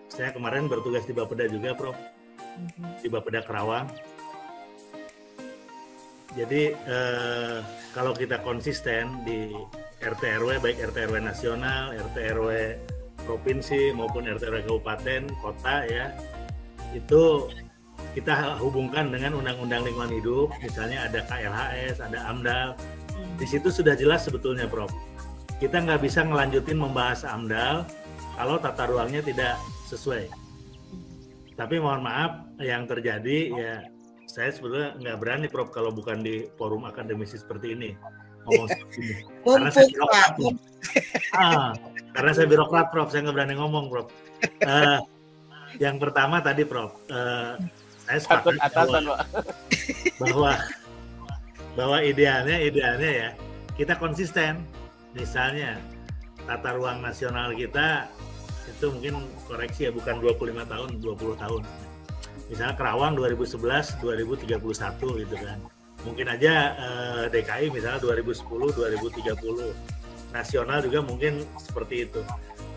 saya kemarin bertugas di Bapeda juga, Prof, di Bapeda Kerawang. Jadi kalau kita konsisten di RT/RW, baik RT/RW nasional, RT/RW provinsi maupun RT/RW kabupaten, kota ya, itu kita hubungkan dengan Undang-Undang Lingkungan Hidup, misalnya ada KLHS, ada AMDAL. Di situ sudah jelas sebetulnya, Prof. Kita nggak bisa ngelanjutin membahas AMDAL kalau tata ruangnya tidak sesuai. Tapi mohon maaf, yang terjadi ya, saya sebetulnya nggak berani, Prof, kalau bukan di forum akademisi seperti ini ngomong seperti ini. Karena saya birokrat, karena saya birokrat, Prof, saya nggak berani ngomong, Prof. Yang pertama tadi, Prof, saya sepakat bahwa idealnya ya kita konsisten. Misalnya tata ruang nasional kita itu mungkin koreksi ya, bukan 25 tahun, 20 tahun. Misalnya Kerawang 2011, 2031 gitu kan. Mungkin aja DKI misalnya 2010, 2030. Nasional juga mungkin seperti itu.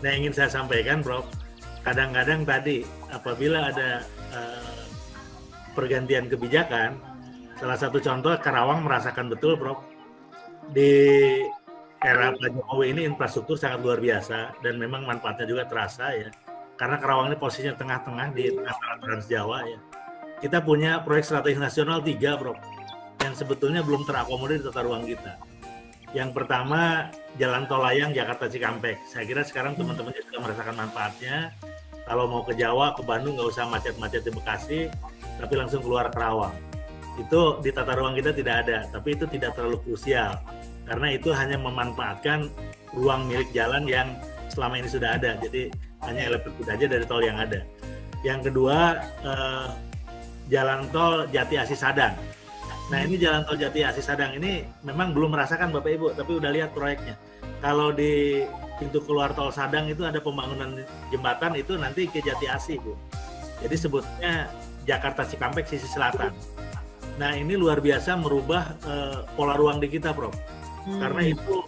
Nah, ingin saya sampaikan, Prof, kadang-kadang tadi apabila ada pergantian kebijakan, salah satu contoh Kerawang merasakan betul, Prof, di era Pak Jokowi ini infrastruktur sangat luar biasa dan memang manfaatnya juga terasa ya. Karena Kerawang ini posisinya tengah-tengah di antara Trans Jawa ya. Kita punya proyek strategis nasional 3, Prof, yang sebetulnya belum terakomodir di tata ruang kita. Yang pertama, jalan tol layang Jakarta Cikampek. Saya kira sekarang teman-teman sudah merasakan manfaatnya. Kalau mau ke Jawa, ke Bandung, nggak usah macet-macet di Bekasi, tapi langsung keluar Kerawang. Itu di tata ruang kita tidak ada, tapi itu tidak terlalu krusial. Karena itu hanya memanfaatkan ruang milik jalan yang selama ini sudah ada. Jadi hanya elevated aja dari tol yang ada. Yang kedua, jalan tol Jati Asih Sadang. Nah, ini jalan tol Jati Asih Sadang ini memang belum merasakan Bapak Ibu, tapi udah lihat proyeknya. Kalau di pintu keluar tol Sadang itu ada pembangunan jembatan, itu nanti ke Jati Asih, Bu. Jadi sebutnya Jakarta Cikampek sisi selatan. Nah, ini luar biasa merubah pola ruang di kita, Prof. Karena itu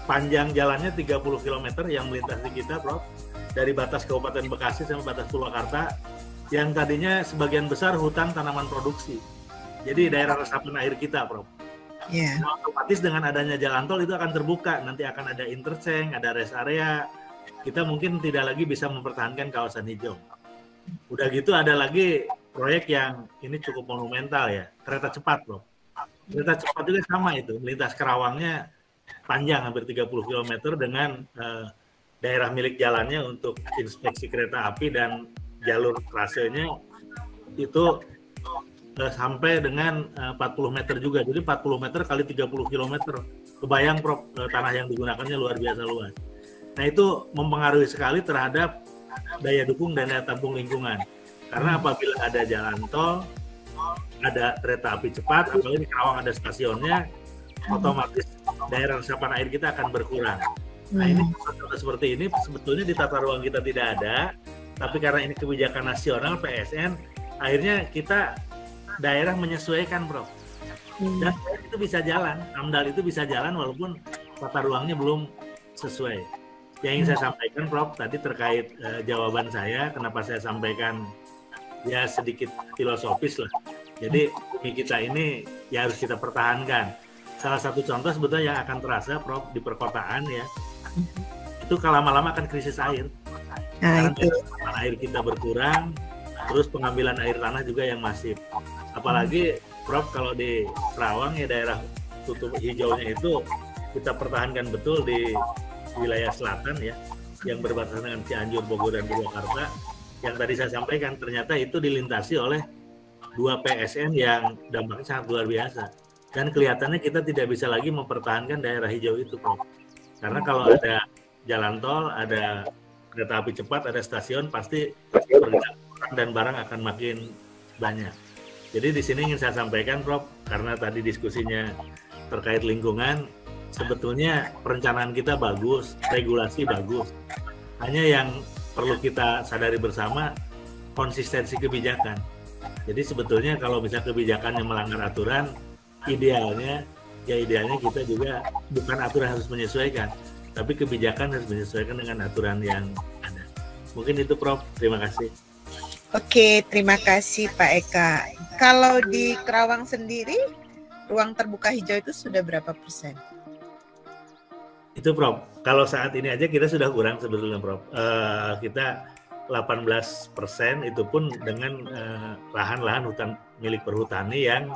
panjang jalannya 30 km yang melintas di kita, Prof. Dari batas Kabupaten Bekasi sampai batas Purwakarta, yang tadinya sebagian besar hutan tanaman produksi. Jadi daerah resapan air kita, Prof. Yeah. Nah, otomatis dengan adanya jalan tol itu akan terbuka, nanti akan ada interchange, ada rest area, kita mungkin tidak lagi bisa mempertahankan kawasan hijau. Udah gitu ada lagi proyek yang ini cukup monumental ya, kereta cepat bro. Kereta cepat juga sama itu, melintas Kerawangnya panjang hampir 30 km dengan daerah milik jalannya untuk inspeksi kereta api dan jalur trasenya itu sampai dengan 40 meter juga. Jadi 40 meter kali 30 km. Kebayang Prof, tanah yang digunakannya luar biasa luas. Nah itu mempengaruhi sekali terhadap daya dukung dan daya tampung lingkungan. Karena apabila ada jalan tol, ada kereta api cepat, apalagi di Kerawang ada stasiunnya, otomatis daerah resapan air kita akan berkurang. Nah ini seperti ini sebetulnya di tata ruang kita tidak ada, tapi karena ini kebijakan nasional PSN, akhirnya kita daerah menyesuaikan, Prof. Dan itu bisa jalan, AMDAL itu bisa jalan walaupun tata ruangnya belum sesuai. Yang ingin saya sampaikan, Prof, tadi terkait jawaban saya, kenapa saya sampaikan ya sedikit filosofis lah. Jadi bumi kita ini ya harus kita pertahankan. Salah satu contoh sebetulnya yang akan terasa, Prof, di perkotaan ya, itu kalau lama-lama akan krisis air. Karena air kita berkurang, terus pengambilan air tanah juga yang masif. Apalagi Prof kalau di Kerawang ya daerah tutup hijaunya itu kita pertahankan betul di wilayah selatan ya, yang berbatasan dengan Cianjur, Bogor, dan Purwakarta. Yang tadi saya sampaikan ternyata itu dilintasi oleh 2 PSN yang dampaknya sangat luar biasa. Dan kelihatannya kita tidak bisa lagi mempertahankan daerah hijau itu, Prof. Karena kalau ada jalan tol, ada kereta api cepat, ada stasiun, pasti pergerakan dan barang akan makin banyak. Jadi di sini ingin saya sampaikan, Prof, karena tadi diskusinya terkait lingkungan, sebetulnya perencanaan kita bagus, regulasi bagus. Hanya yang perlu kita sadari bersama, konsistensi kebijakan. Jadi sebetulnya kalau bisa kebijakannya melanggar aturan, idealnya kita juga bukan aturan harus menyesuaikan, tapi kebijakan harus menyesuaikan dengan aturan yang ada. Mungkin itu, Prof. Terima kasih. Oke, terima kasih Pak Eka. Kalau di Kerawang sendiri, ruang terbuka hijau itu sudah berapa persen? Itu, Prof. Kalau saat ini aja kita sudah kurang sebetulnya, Prof. Kita 18% itu pun dengan lahan-lahan hutan milik perhutani yang,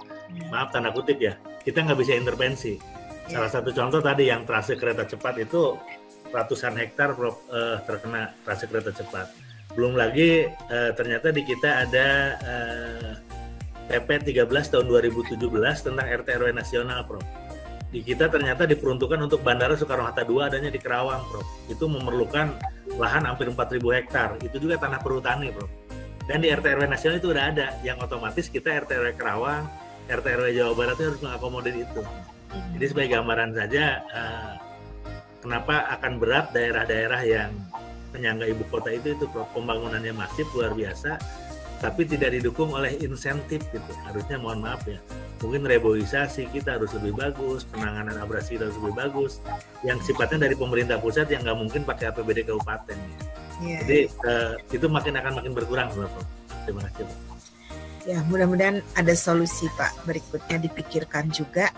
maaf tanda kutip ya, kita nggak bisa intervensi. Salah satu contoh tadi yang trase kereta cepat itu ratusan hektar, Prof, terkena trase kereta cepat. Belum lagi ternyata di kita ada PP 13 tahun 2017 tentang RT/RW nasional, Prof. Di kita ternyata diperuntukkan untuk Bandara Soekarno-Hatta 2 adanya di Kerawang, Prof. Itu memerlukan lahan hampir 4.000 hektar. Itu juga tanah perhutani, Prof. Dan di RT/RW nasional itu udah ada, yang otomatis kita RT/RW Kerawang, RT/RW Jawa Barat itu harus mengakomodir itu. Jadi sebagai gambaran saja, kenapa akan berat daerah-daerah yang penyangga ibu kota itu Prof, pembangunannya masif luar biasa, tapi tidak didukung oleh insentif gitu. Harusnya mohon maaf ya, mungkin reboisasi kita harus lebih bagus, penanganan abrasi harus lebih bagus, yang sifatnya dari pemerintah pusat yang nggak mungkin pakai APBD kabupaten. Ya. Jadi itu akan makin berkurang, Prof. Terima kasih, Pak. Ya, mudah-mudahan ada solusi, Pak. Berikutnya dipikirkan juga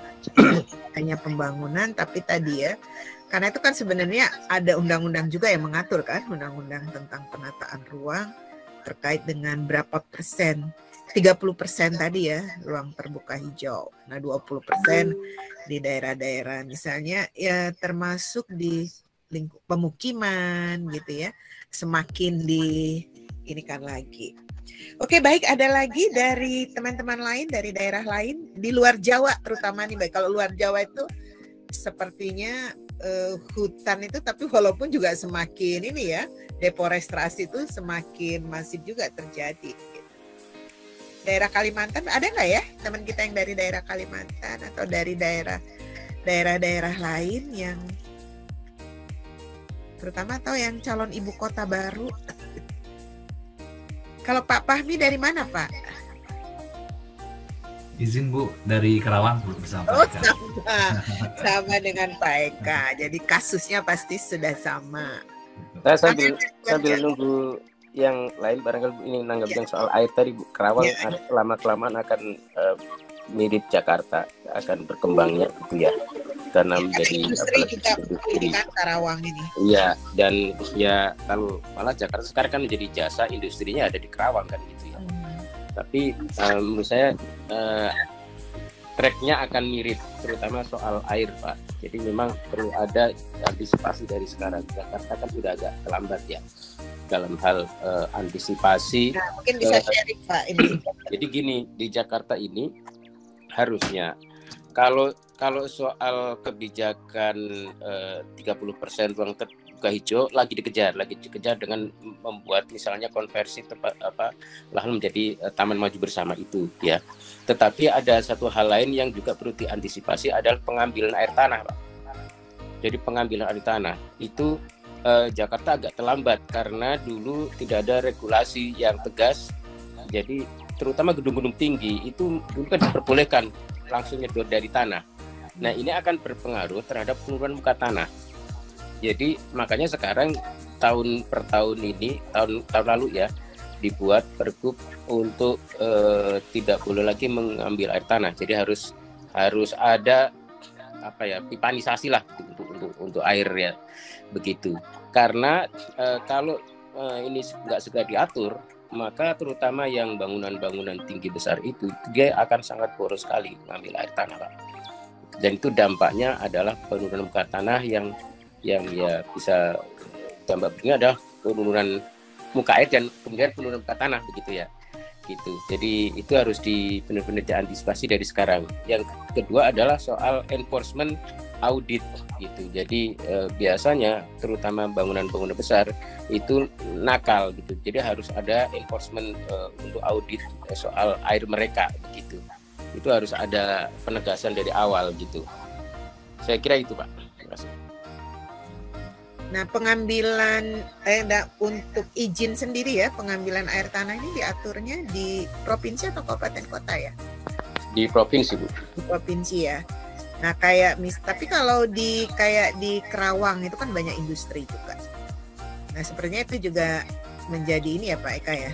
hanya pembangunan, tapi tadi ya, karena itu kan sebenarnya ada undang-undang juga yang mengatur kan, undang-undang tentang penataan ruang terkait dengan berapa persen, 30% tadi ya, ruang terbuka hijau. Nah, 20% di daerah-daerah misalnya ya termasuk di lingkup pemukiman gitu ya, semakin diinikan lagi. Oke, baik, ada lagi dari teman-teman lain dari daerah lain di luar Jawa terutama nih, baik. Kalau luar Jawa itu sepertinya hutan itu, tapi walaupun juga semakin ini ya, deforestasi itu semakin masif juga terjadi. Daerah Kalimantan ada nggak ya teman kita yang dari daerah Kalimantan atau dari daerah-daerah lain yang terutama atau yang calon ibu kota baru? Kalau Pak Fahmi dari mana, Pak? Izin Bu, dari Kerawang Bu, bersama Pak Eka. Sama dengan Pak Eka. Jadi kasusnya pasti sudah sama. Nah, sambil nunggu yang lain barangkali ini nanggap yang soal air tadi Bu. Kerawang lama-kelamaan akan mirip Jakarta akan berkembangnya gitu ya, karena menjadi industri juga di Karawang ini. Iya, dan ya kalau malah Jakarta sekarang kan menjadi jasa, industrinya ada di Karawang kan gitu ya. Tapi menurut saya tracknya akan mirip, terutama soal air, Pak. Jadi memang perlu ada antisipasi dari sekarang. Jakarta kan sudah agak terlambat ya dalam hal antisipasi. Nah, mungkin bisa sharing, Pak, ini. Jadi gini, di Jakarta ini harusnya kalau soal kebijakan 30% ruang terbuka hijau lagi dikejar dengan membuat misalnya konversi lahan menjadi taman maju bersama itu ya. Tetapi ada satu hal lain yang juga perlu diantisipasi adalah pengambilan air tanah, Pak. Jadi pengambilan air tanah itu Jakarta agak terlambat karena dulu tidak ada regulasi yang tegas. Jadi terutama gedung-gedung tinggi itu dulu kan diperbolehkan langsung nyedot dari tanah. Nah, ini akan berpengaruh terhadap penurunan muka tanah. Jadi makanya sekarang tahun per tahun ini, tahun lalu ya, dibuat pergub untuk tidak boleh lagi mengambil air tanah. Jadi harus ada pipanisasi lah untuk air ya, begitu. Karena kalau ini nggak segera diatur, maka terutama yang bangunan-bangunan tinggi besar itu dia akan sangat boros sekali mengambil air tanah, Pak. Dan itu dampaknya adalah penurunan muka tanah yang ya bisa dampak berikutnya adalah penurunan muka air dan kemudian penurunan muka tanah begitu ya. Gitu. Jadi itu harus benar-benar diantisipasi dari sekarang. Yang kedua adalah soal enforcement audit gitu. Jadi biasanya terutama bangunan-bangunan besar itu nakal gitu. Jadi harus ada enforcement untuk audit soal air mereka begitu. Itu harus ada penegasan dari awal gitu. Saya kira itu, Pak. Terima kasih. Nah, pengambilan untuk izin sendiri ya, pengambilan air tanah ini diaturnya di provinsi atau kabupaten kota ya? Di provinsi, Bu. Di provinsi ya. Nah, tapi kalau di Karawang itu kan banyak industri juga. Nah, sepertinya itu juga menjadi ini ya, Pak Eka ya?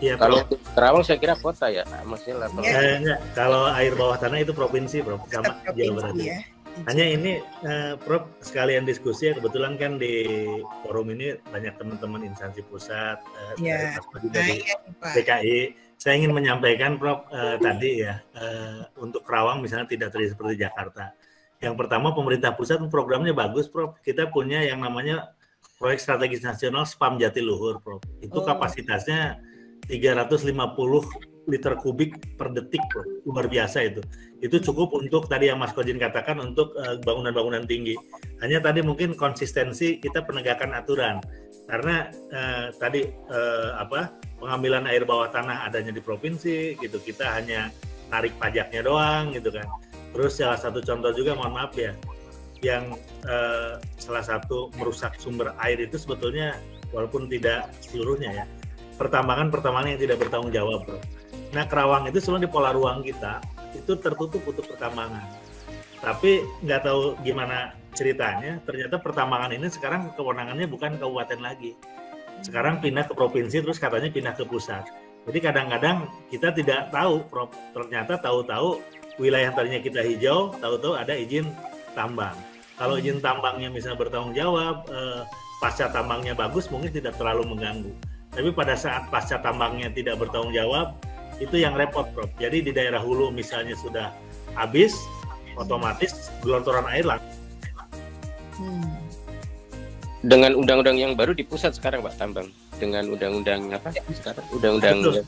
Iya, kalau Karawang saya kira kota ya, maksudnya level. Kalau air bawah tanah itu provinsi, Prof. Sama Jawa Barat. Ya. Hanya ini, Prof, sekalian diskusi ya, kebetulan kan di forum ini banyak teman-teman instansi pusat, dari DKI. Saya ingin menyampaikan, Prof, tadi ya, untuk Karawang misalnya tidak terjadi seperti Jakarta. Yang pertama, pemerintah pusat programnya bagus, Prof. Kita punya yang namanya Proyek Strategis Nasional Spam Jatiluhur, Prof. Itu kapasitasnya 350 liter kubik per detik, Prof. Luar biasa itu. Itu cukup untuk tadi yang Mas Kojin katakan untuk bangunan-bangunan tinggi. Hanya tadi mungkin konsistensi kita penegakan aturan. Karena tadi pengambilan air bawah tanah adanya di provinsi gitu. Kita hanya tarik pajaknya doang gitu kan. Terus salah satu contoh juga, mohon maaf ya, yang salah satu merusak sumber air itu sebetulnya walaupun tidak seluruhnya ya, pertambangan yang tidak bertanggung jawab, Bro. Nah, Karawang itu sebenarnya di pola ruang kita itu tertutup untuk pertambangan. Tapi nggak tahu gimana ceritanya, ternyata pertambangan ini sekarang kewenangannya bukan kabupaten lagi. Sekarang pindah ke provinsi, terus katanya pindah ke pusat. Jadi kadang-kadang kita tidak tahu, Prof. Ternyata tahu-tahu wilayah yang tadinya kita hijau, tahu-tahu ada izin tambang. Kalau izin tambangnya misalnya bertanggung jawab, pasca tambangnya bagus, mungkin tidak terlalu mengganggu. Tapi pada saat pasca tambangnya tidak bertanggung jawab, itu yang repot, Prof. Jadi di daerah hulu misalnya sudah habis, otomatis gelontoran air langsung. Dengan undang-undang yang baru di pusat sekarang, Pak, tambang. Dengan undang-undang apa sekarang? Undang-undang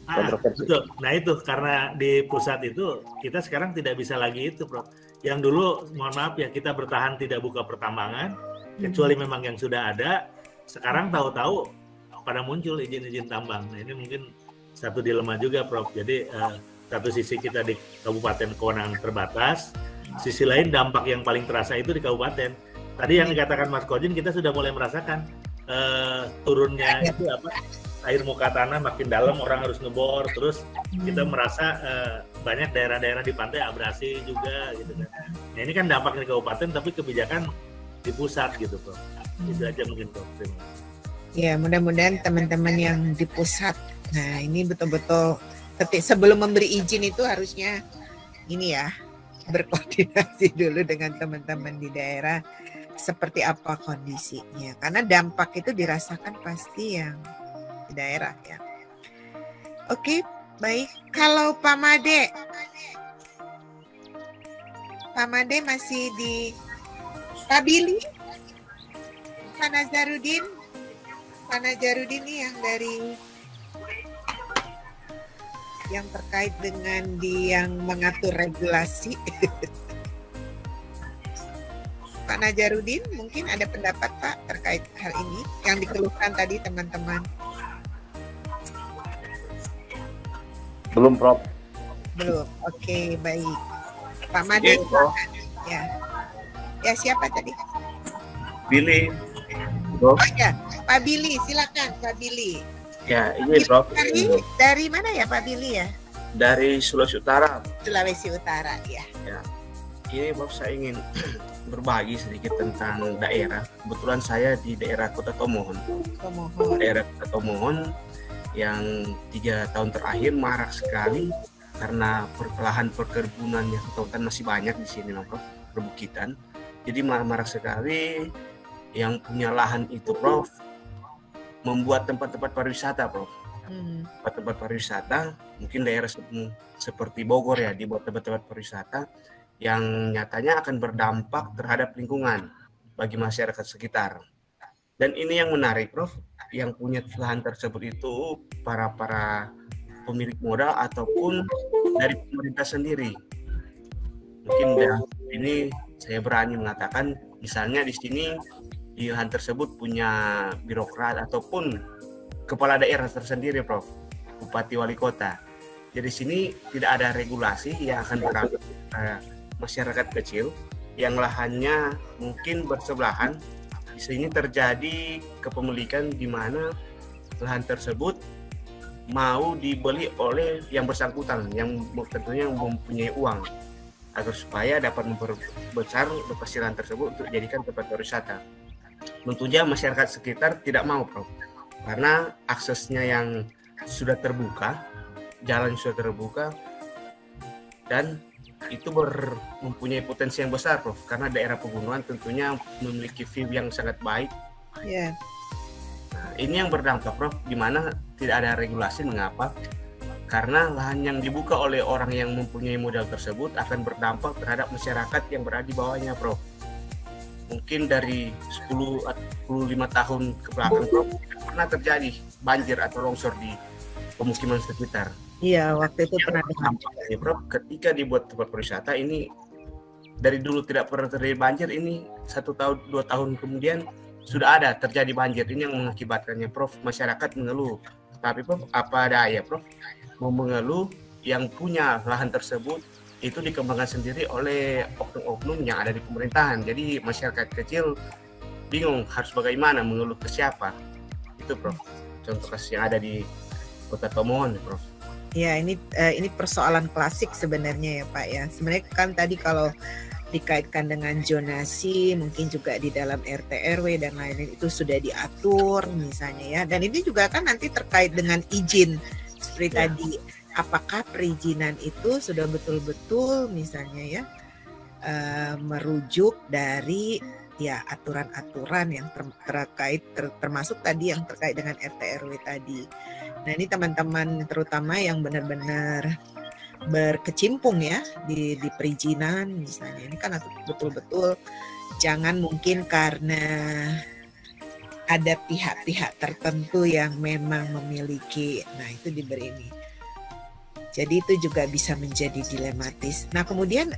kontroversi. Betul. Nah itu karena di pusat itu kita sekarang tidak bisa lagi itu, Prof. Yang dulu, mohon maaf ya, kita bertahan tidak buka pertambangan, kecuali memang yang sudah ada. Sekarang tahu-tahu pada muncul izin-izin tambang. Nah, ini mungkin satu dilema juga, Prof. Jadi satu sisi kita di kabupaten kewenangan terbatas, sisi lain dampak yang paling terasa itu di kabupaten. Tadi yang dikatakan Mas Kojin, kita sudah mulai merasakan turunnya itu air muka tanah makin dalam, orang harus ngebor, terus kita merasa banyak daerah-daerah di pantai abrasi juga gitu kan. Nah, ini kan dampak di kabupaten tapi kebijakan di pusat gitu, Prof. Itu aja mungkin, Prof. Terima kasih. Ya, mudah-mudahan teman-teman yang di pusat, nah ini betul-betul sebelum memberi izin itu harusnya ini ya, berkoordinasi dulu dengan teman-teman di daerah seperti apa kondisinya, karena dampak itu dirasakan pasti yang di daerah ya. Oke, baik. Kalau Pak Made masih di Pak Billy, Pak Nazarudin nih yang dari yang terkait dengan yang mengatur regulasi. Pak Nazarudin, mungkin ada pendapat Pak terkait hal ini yang dikeluhkan tadi teman-teman. Belum, Prof. Belum. Oke, baik. Pak Made, ya. Ya, siapa tadi? Billy. Oh ya, Pak Billy, silakan Pak Billy. Ya, ini Prof. Dari mana ya Pak Billy ya? Dari Sulawesi Utara. Sulawesi Utara, ya. Ya. Ini Prof, saya ingin berbagi sedikit tentang daerah. Kebetulan saya di daerah Kota Tomohon. Daerah Kota Tomohon yang 3 tahun terakhir marak sekali karena lahan perkebunannya hutan masih banyak di sini, Prof, perbukitan. Jadi marak sekali yang punya lahan itu, Prof, membuat tempat-tempat pariwisata, Prof. Tempat-tempat pariwisata, mungkin daerah seperti Bogor ya, dibuat tempat-tempat pariwisata yang nyatanya akan berdampak terhadap lingkungan bagi masyarakat sekitar. Dan ini yang menarik, Prof, yang punya lahan tersebut itu para pemilik modal ataupun dari pemerintah sendiri. Mungkin ini saya berani mengatakan, misalnya di sini di lahan tersebut punya birokrat ataupun kepala daerah tersendiri, Prof, bupati wali kota. Jadi sini tidak ada regulasi yang akan berdampak masyarakat kecil yang lahannya mungkin bersebelahan. Di sini terjadi kepemilikan di mana lahan tersebut mau dibeli oleh yang bersangkutan, yang tentunya mempunyai uang, agar supaya dapat memperbesar lokasi lahan tersebut untuk dijadikan tempat pariwisata. Tentunya masyarakat sekitar tidak mau, Prof, karena aksesnya yang sudah terbuka, jalan sudah terbuka, dan itu mempunyai potensi yang besar, Prof, karena daerah pegunungan tentunya memiliki view yang sangat baik. Yeah. Nah, ini yang berdampak, Prof, di mana tidak ada regulasi. Mengapa? Karena lahan yang dibuka oleh orang yang mempunyai modal tersebut akan berdampak terhadap masyarakat yang berada di bawahnya, Prof. Mungkin dari 10-15 tahun ke belakang, Prof, tidak pernah terjadi banjir atau longsor di pemukiman sekitar. Iya, waktu itu pernah ya, Prof, ketika dibuat tempat pariwisata ini dari dulu tidak pernah terjadi banjir, ini 1 tahun 2 tahun kemudian sudah ada terjadi banjir. Ini yang mengakibatkannya, Prof, masyarakat mengeluh. Tapi, Prof, apa daya, Prof, mau mengeluh yang punya lahan tersebut itu dikembangkan sendiri oleh oknum-oknum yang ada di pemerintahan. Jadi masyarakat kecil bingung harus bagaimana, mengeluh ke siapa. Itu, Prof, contoh kasus yang ada di Kota Tomohon, Prof. Ya, ini persoalan klasik sebenarnya ya Pak ya. Sebenarnya kan tadi kalau dikaitkan dengan zonasi, mungkin juga di dalam RT RW dan lain-lain itu sudah diatur misalnya ya. Dan ini juga kan nanti terkait dengan izin seperti tadi. Apakah perizinan itu sudah betul-betul misalnya ya merujuk dari ya aturan-aturan yang terkait termasuk tadi yang terkait dengan RT RW tadi. Nah, ini teman-teman terutama yang benar-benar berkecimpung ya di perizinan misalnya. Ini kan betul-betul jangan mungkin karena ada pihak-pihak tertentu yang memang memiliki, nah itu diberi ini. Jadi itu juga bisa menjadi dilematis. Nah kemudian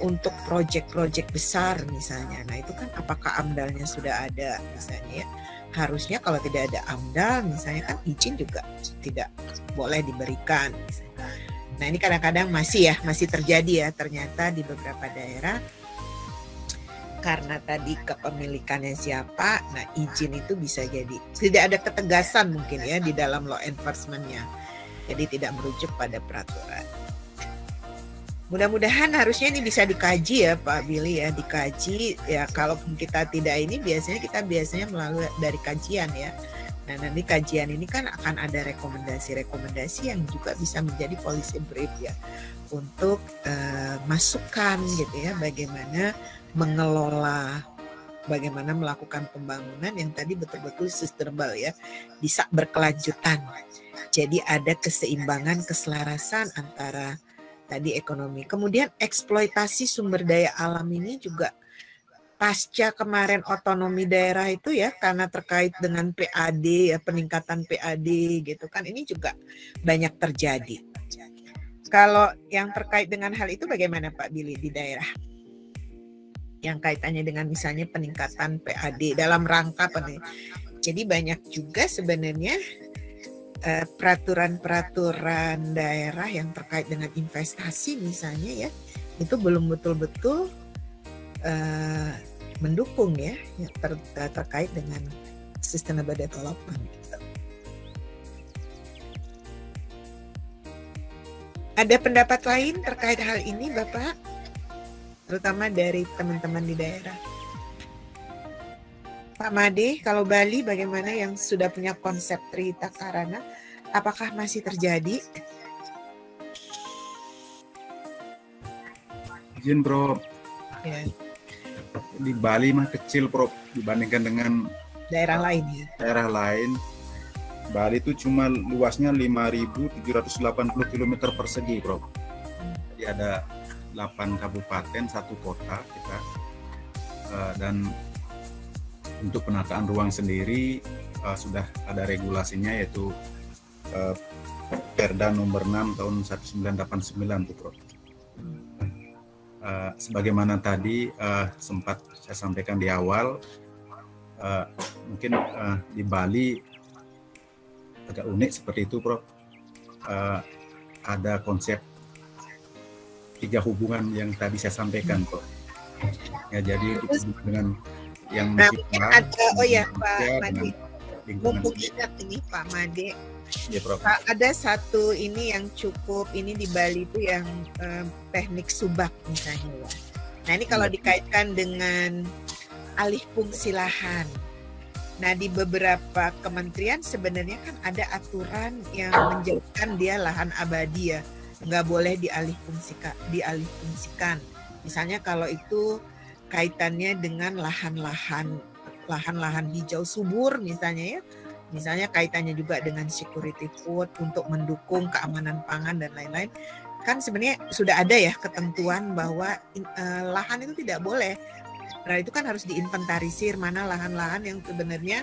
untuk proyek-proyek besar misalnya, nah itu kan apakah AMDAL-nya sudah ada misalnya ya? Harusnya kalau tidak ada AMDAL misalnya kan izin juga tidak boleh diberikan misalnya. Nah ini kadang-kadang masih terjadi ya ternyata di beberapa daerah karena tadi kepemilikannya siapa, nah izin itu bisa jadi tidak ada ketegasan mungkin ya di dalam law enforcement-nya. Jadi tidak merujuk pada peraturan. Mudah-mudahan harusnya ini bisa dikaji ya Pak Billy ya, dikaji ya. Kalaupun kita tidak ini biasanya kita melalui dari kajian ya. Nah, nanti kajian ini kan akan ada rekomendasi-rekomendasi yang juga bisa menjadi policy brief ya, untuk masukan gitu ya, bagaimana mengelola, bagaimana melakukan pembangunan yang tadi betul-betul sustainable ya, bisa berkelanjutan. Jadi ada keseimbangan, keselarasan antara tadi ekonomi. Kemudian eksploitasi sumber daya alam ini juga pasca kemarin otonomi daerah itu ya, karena terkait dengan PAD ya, peningkatan PAD gitu kan, ini juga banyak terjadi. Kalau yang terkait dengan hal itu bagaimana Pak Billy di daerah? Yang kaitannya dengan misalnya peningkatan PAD dalam rangka jadi banyak juga sebenarnya peraturan-peraturan daerah yang terkait dengan investasi misalnya ya, itu belum betul-betul mendukung ya, terkait dengan sustainable development. Ada pendapat lain terkait hal ini Bapak? Terutama dari teman-teman di daerah. Pak Made, kalau Bali bagaimana yang sudah punya konsep Trihita Karana, apakah masih terjadi? Izin Bro. Ya. Di Bali mah kecil Prof dibandingkan dengan daerah lain ya. Daerah lain. Bali itu cuma luasnya 5.780 km persegi, Prof. Jadi ada 8 kabupaten, 1 kota kita. Dan untuk penataan ruang sendiri sudah ada regulasinya, yaitu Perda nomor 6 tahun 1989 tuh, Prof. Sebagaimana tadi sempat saya sampaikan di awal, mungkin di Bali agak unik seperti itu, Prof. Ada konsep 3 hubungan yang tadi saya sampaikan, Prof. Ya, jadi dengan yang oh ya Pak Made, mumpung ingat ini Pak Made, ya, Prof. Ada satu ini yang cukup ini di Bali itu yang teknik subak misalnya. Nah ini kalau dikaitkan dengan alih fungsi lahan. Nah di beberapa kementerian sebenarnya kan ada aturan yang menjadikan dia lahan abadi ya, nggak boleh dialih fungsikan. Misalnya kalau itu kaitannya dengan lahan-lahan hijau subur misalnya ya. Misalnya kaitannya juga dengan security food untuk mendukung keamanan pangan dan lain-lain. Kan sebenarnya sudah ada ya ketentuan bahwa lahan itu tidak boleh. Nah itu kan harus diinventarisir mana lahan-lahan yang sebenarnya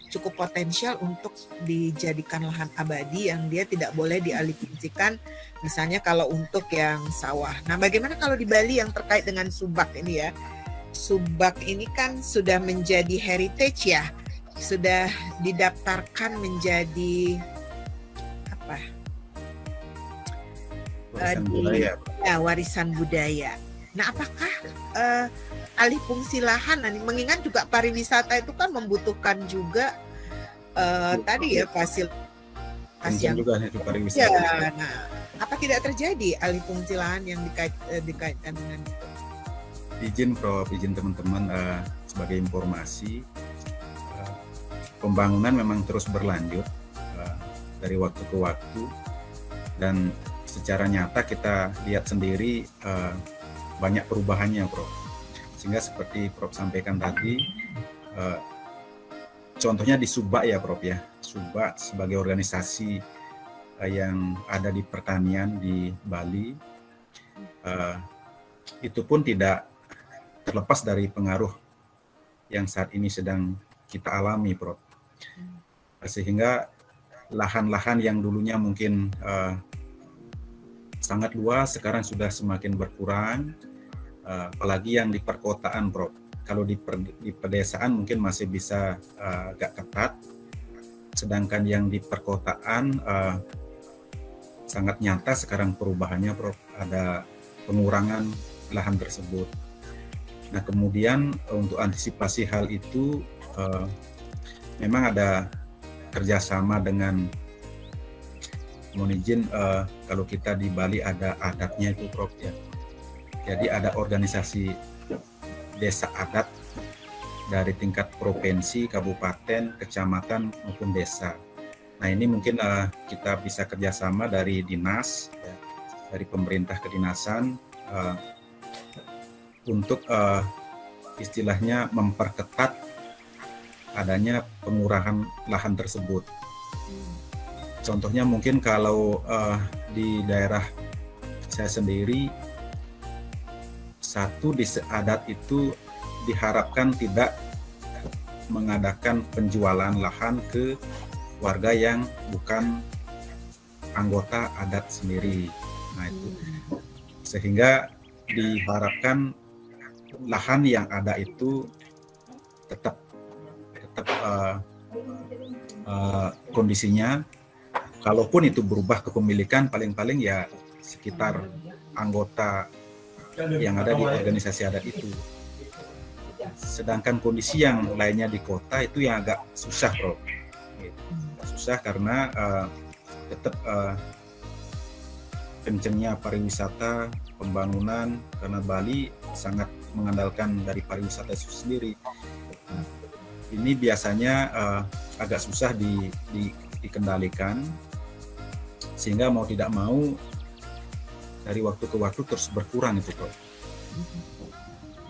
cukup potensial untuk dijadikan lahan abadi yang dia tidak boleh dialihfungsikan. Misalnya kalau untuk yang sawah. Nah bagaimana kalau di Bali yang terkait dengan subak ini ya. Subak ini kan sudah menjadi heritage ya. Sudah didaftarkan menjadi apa? Warisan budaya. Nah, apakah alih fungsi lahan? Mengingat juga pariwisata itu kan membutuhkan juga tadi ya fasilitas yang juga itu pariwisata. Ya, nah, apa tidak terjadi alih fungsi lahan yang dikaitkan dengan itu? Izin Prof, izin teman-teman sebagai informasi. Pembangunan memang terus berlanjut dari waktu ke waktu, dan secara nyata kita lihat sendiri banyak perubahannya, Prof. Sehingga seperti Prof sampaikan tadi, contohnya di Subak ya, Prof ya. Subak sebagai organisasi yang ada di pertanian di Bali, itu pun tidak terlepas dari pengaruh yang saat ini sedang kita alami, Prof. Sehingga lahan-lahan yang dulunya mungkin sangat luas sekarang sudah semakin berkurang, apalagi yang di perkotaan, Prof. Kalau di pedesaan mungkin masih bisa agak ketat, sedangkan yang di perkotaan sangat nyata sekarang perubahannya, Prof. Ada pengurangan lahan tersebut. Nah kemudian untuk antisipasi hal itu memang ada kerjasama dengan, mohon izin, kalau kita di Bali ada adatnya itu, Prof ya. Jadi ada organisasi desa adat dari tingkat provinsi, kabupaten, kecamatan maupun desa. Nah ini mungkin kita bisa kerjasama dari dinas, ya, dari pemerintah kedinasan untuk istilahnya memperketat adanya pengurahan lahan tersebut. Contohnya mungkin kalau di daerah saya sendiri, satu desa adat itu diharapkan tidak mengadakan penjualan lahan ke warga yang bukan anggota adat sendiri. Nah itu sehingga diharapkan lahan yang ada itu tetap kondisinya, kalaupun itu berubah kepemilikan, paling-paling ya sekitar anggota yang ada di organisasi adat itu. Sedangkan kondisi yang lainnya di kota itu yang agak susah, Bro. Susah karena tetap kencengnya pariwisata, pembangunan, karena Bali sangat mengandalkan dari pariwisata itu sendiri. Ini biasanya agak susah dikendalikan, sehingga mau tidak mau dari waktu ke waktu terus berkurang itu, Bro.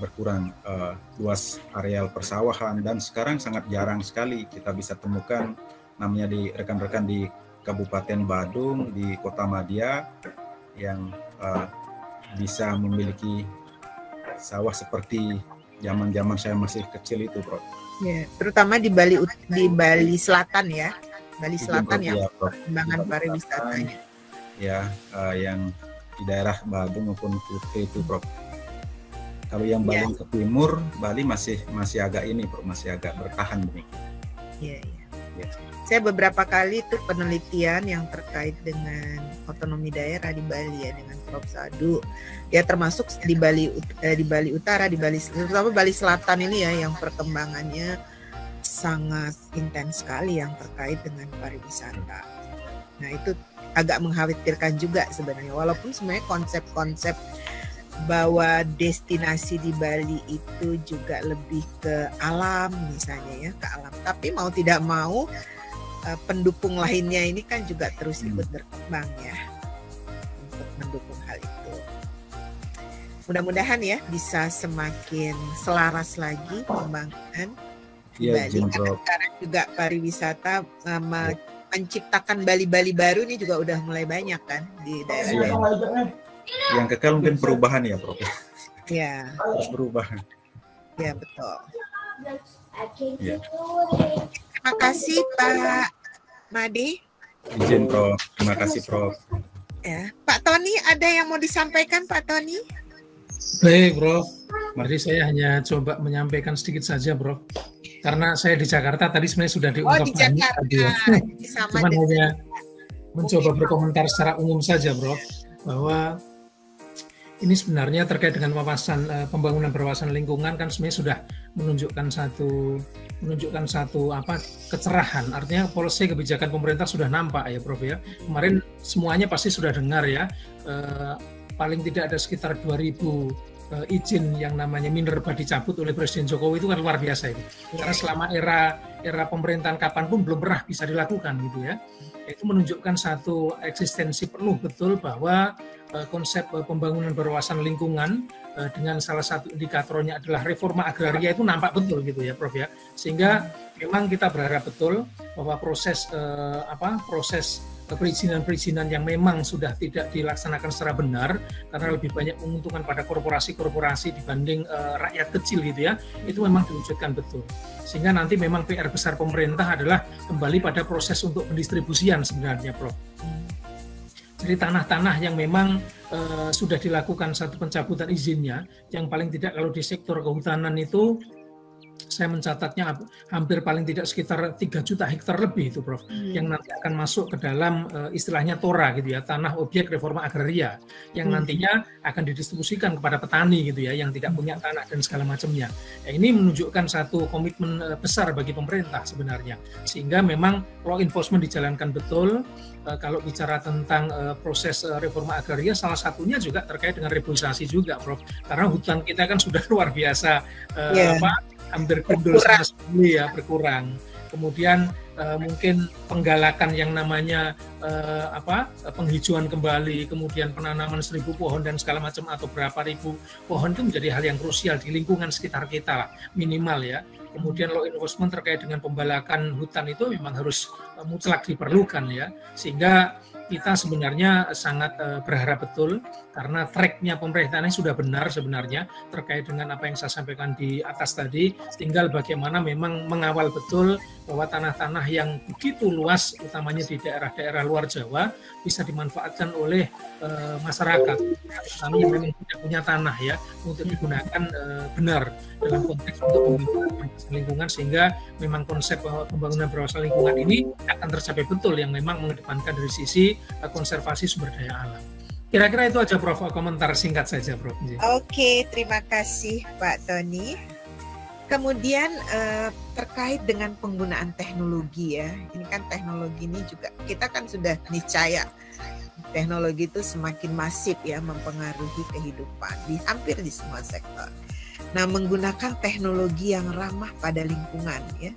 Berkurang luas areal persawahan, dan sekarang sangat jarang sekali kita bisa temukan namanya di rekan-rekan di Kabupaten Badung, di Kota Madia yang bisa memiliki sawah seperti zaman-zaman saya masih kecil itu, Bro. Ya, terutama di Bali Selatan ya. Bali Selatan yang perkembangan pariwisatanya. Ya, yang di daerah Badung maupun Kutai itu, Bro. Kalau yang Bali ke timur, Bali masih agak ini, Bro, masih agak bertahan demikian. Iya. Saya beberapa kali itu penelitian yang terkait dengan otonomi daerah di Bali ya, dengan Prof. Sadu. Ya termasuk di Bali Utara, terutama Bali Selatan ini ya, yang perkembangannya sangat intens sekali yang terkait dengan pariwisata. Nah itu agak mengkhawatirkan juga sebenarnya, walaupun sebenarnya konsep-konsep bahwa destinasi di Bali itu juga lebih ke alam misalnya ya, ke alam. Tapi mau tidak mau pendukung lainnya ini kan juga terus ikut berkembang ya untuk mendukung hal itu. Mudah-mudahan ya bisa semakin selaras lagi pembangunan Bali. Karena sekarang juga pariwisata menciptakan Bali-Bali baru ini juga udah mulai banyak kan di daerah. Yang kekal mungkin perubahan ya, Prof. Ya. Terus berubah. Ya betul. Ya. Terima kasih Pak Made. Izin, Prof. Terima kasih, Prof. Ya, Pak Tony, ada yang mau disampaikan, Pak Tony? Baik, Prof. Jadi saya hanya coba menyampaikan sedikit saja, Prof. Karena saya di Jakarta tadi sebenarnya sudah diungkapkan. Oh, di Jakarta. Ya. Cuma hanya mencoba berkomentar secara umum saja, Prof. Bahwa ini sebenarnya terkait dengan wawasan pembangunan berwawasan lingkungan kan sebenarnya sudah menunjukkan satu kecerahan. Artinya polisi kebijakan pemerintah sudah nampak ya, Prof ya. Kemarin semuanya pasti sudah dengar ya. Paling tidak ada sekitar 2000 izin yang namanya Minerba dicabut oleh Presiden Jokowi, itu kan luar biasa itu. Karena selama era pemerintahan kapanpun belum pernah bisa dilakukan gitu ya. Itu menunjukkan satu eksistensi penuh betul bahwa konsep pembangunan berwawasan lingkungan dengan salah satu indikatornya adalah reforma agraria itu nampak betul gitu ya, Prof ya. Sehingga memang kita berharap betul bahwa proses perizinan yang memang sudah tidak dilaksanakan secara benar karena lebih banyak menguntungkan pada korporasi-korporasi dibanding rakyat kecil gitu ya, itu memang diwujudkan betul. Sehingga nanti memang PR besar pemerintah adalah kembali pada proses untuk pendistribusian sebenarnya, Prof. Jadi tanah-tanah yang memang sudah dilakukan satu pencabutan izinnya, yang paling tidak kalau di sektor kehutanan itu saya mencatatnya hampir paling tidak sekitar 3 juta hektar lebih itu, Prof, yang nanti akan masuk ke dalam istilahnya TORA gitu ya, tanah objek reforma agraria, yang nantinya akan didistribusikan kepada petani gitu ya, yang tidak punya tanah dan segala macamnya. Ya, ini menunjukkan satu komitmen besar bagi pemerintah sebenarnya, sehingga memang law enforcement dijalankan betul. Kalau bicara tentang proses reforma agraria, salah satunya juga terkait dengan reboisasi juga, Prof, karena hutan kita kan sudah luar biasa hampir gundul sama sekali ya, berkurang. Kemudian mungkin penggalakan yang namanya penghijauan kembali, kemudian penanaman 1000 pohon dan segala macam atau berapa ribu pohon itu menjadi hal yang krusial di lingkungan sekitar kita lah, minimal ya. Kemudian law enforcement terkait dengan pembalakan hutan itu memang harus mutlak diperlukan ya, sehingga kita sebenarnya sangat berharap betul karena tracknya pemerintah ini sudah benar sebenarnya terkait dengan apa yang saya sampaikan di atas tadi. Tinggal bagaimana memang mengawal betul bahwa tanah-tanah yang begitu luas, utamanya di daerah-daerah luar Jawa, bisa dimanfaatkan oleh masyarakat. Kami yang memang tidak punya tanah ya untuk digunakan benar dalam konteks untuk pembangunan lingkungan, sehingga memang konsep pembangunan berwawasan lingkungan ini akan tercapai betul yang memang mengedepankan dari sisi konservasi sumber daya alam. Kira-kira itu aja Prof, komentar singkat saja Prof. Oke, terima kasih Pak Tony. Kemudian terkait dengan penggunaan teknologi ya, ini kan teknologi ini juga kita kan sudah niscaya teknologi itu semakin masif ya mempengaruhi kehidupan hampir di semua sektor. Nah, menggunakan teknologi yang ramah pada lingkungan ya.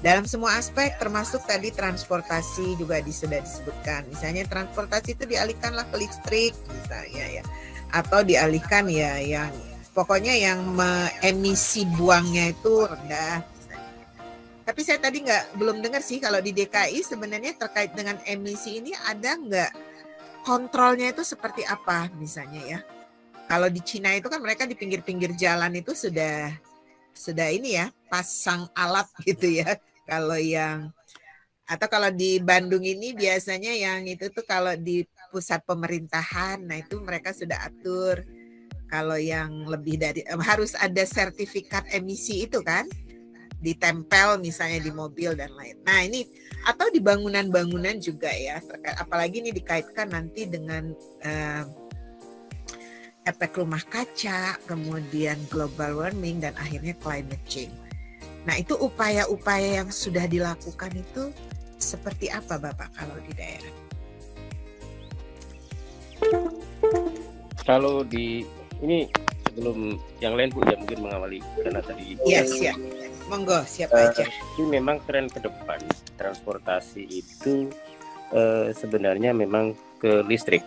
Dalam semua aspek termasuk tadi transportasi juga sudah disebutkan. Misalnya transportasi itu dialihkanlah ke listrik misalnya ya. Atau dialihkan ya yang pokoknya yang emisi buangnya itu rendah misalnya. Tapi saya tadi belum dengar sih kalau di DKI sebenarnya terkait dengan emisi ini ada nggak kontrolnya itu seperti apa misalnya ya. Kalau di Cina itu kan mereka di pinggir-pinggir jalan itu sudah ini ya, pasang alat gitu ya. Kalau kalau di Bandung ini biasanya yang itu tuh kalau di pusat pemerintahan, nah itu mereka sudah atur. Kalau yang lebih dari harus ada sertifikat emisi itu kan, ditempel misalnya di mobil dan lain. Nah ini atau di bangunan-bangunan juga ya, apalagi ini dikaitkan nanti dengan efek rumah kaca, kemudian global warming, dan akhirnya climate change. Nah itu upaya-upaya yang sudah dilakukan itu seperti apa Bapak kalau di daerah? Kalau di ini sebelum yang lain Bu ya mungkin mengawali karena tadi. Yes ya, monggo siapa aja. Ini memang tren ke depan transportasi itu sebenarnya memang ke listrik.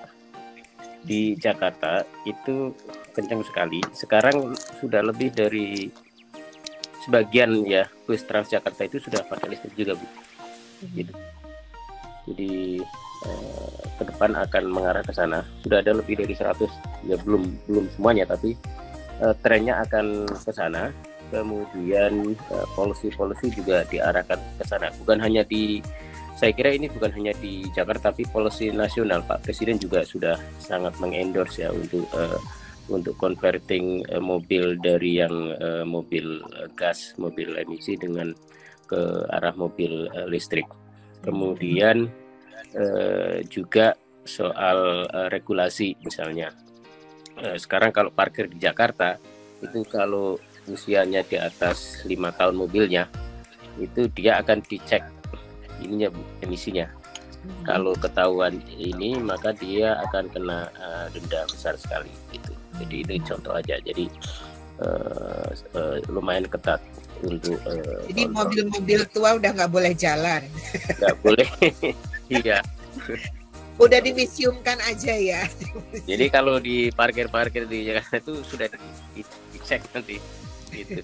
Di Jakarta itu kencang sekali. Sekarang sudah lebih dari sebagian ya bus Transjakarta itu sudah pakai listrik juga Bu. Gitu. Jadi ke depan akan mengarah ke sana. Sudah ada lebih dari 100 ya belum semuanya tapi trennya akan ke sana. Kemudian policy juga diarahkan ke sana. Saya kira ini bukan hanya di Jakarta tapi policy nasional. Pak Presiden juga sudah sangat mengendorse ya untuk converting mobil dari yang mobil gas, mobil emisi dengan ke arah mobil listrik. Kemudian juga soal regulasi misalnya. Sekarang kalau parkir di Jakarta itu kalau usianya di atas 5 tahun mobilnya itu dia akan dicek ininya Bu, emisinya. Kalau ketahuan ini maka dia akan kena denda besar sekali gitu. Jadi itu contoh aja. Jadi lumayan ketat untuk jadi mobil-mobil tua udah nggak boleh jalan. Nggak boleh. Iya. Udah dimisiumkan aja ya. Jadi kalau di parkir di Jakarta itu sudah dicek nanti gitu.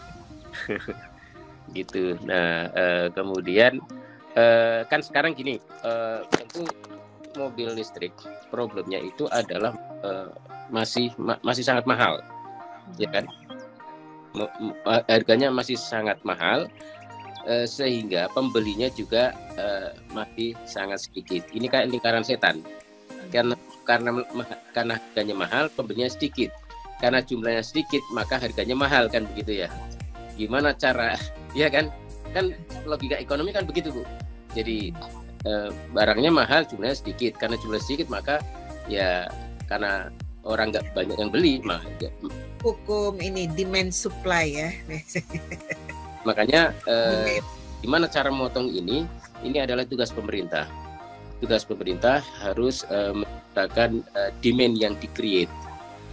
Gitu. Nah, kemudian kan sekarang gini, tentu mobil listrik problemnya itu adalah masih sangat mahal, ya kan? Harganya masih sangat mahal, sehingga pembelinya juga masih sangat sedikit. Ini kayak lingkaran setan, karena harganya mahal, pembelinya sedikit. Karena jumlahnya sedikit, maka harganya mahal kan begitu ya? Gimana cara, ya kan? Kan logika ekonomi kan begitu Bu. Jadi barangnya mahal, jumlahnya sedikit. Karena jumlah sedikit maka ya karena orang nggak banyak yang beli, maka hukum ini demand supply ya. Makanya gimana cara memotong ini? Ini adalah tugas pemerintah. Tugas pemerintah harus menciptakan demand yang di-create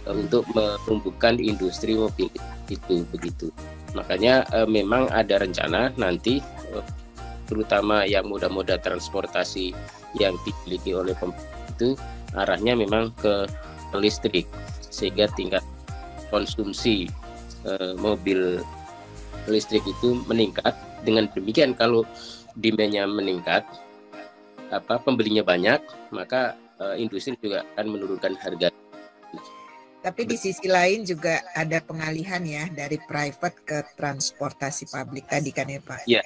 untuk menumbuhkan industri mobil itu begitu. Makanya memang ada rencana nanti terutama yang moda-moda transportasi yang dimiliki oleh pemerintah itu arahnya memang ke listrik, sehingga tingkat konsumsi mobil listrik itu meningkat. Dengan demikian kalau demand-nya meningkat, pembelinya banyak, maka industri juga akan menurunkan harga. Tapi di sisi lain juga ada pengalihan ya dari private ke transportasi publik tadi kan ya Pak? Iya.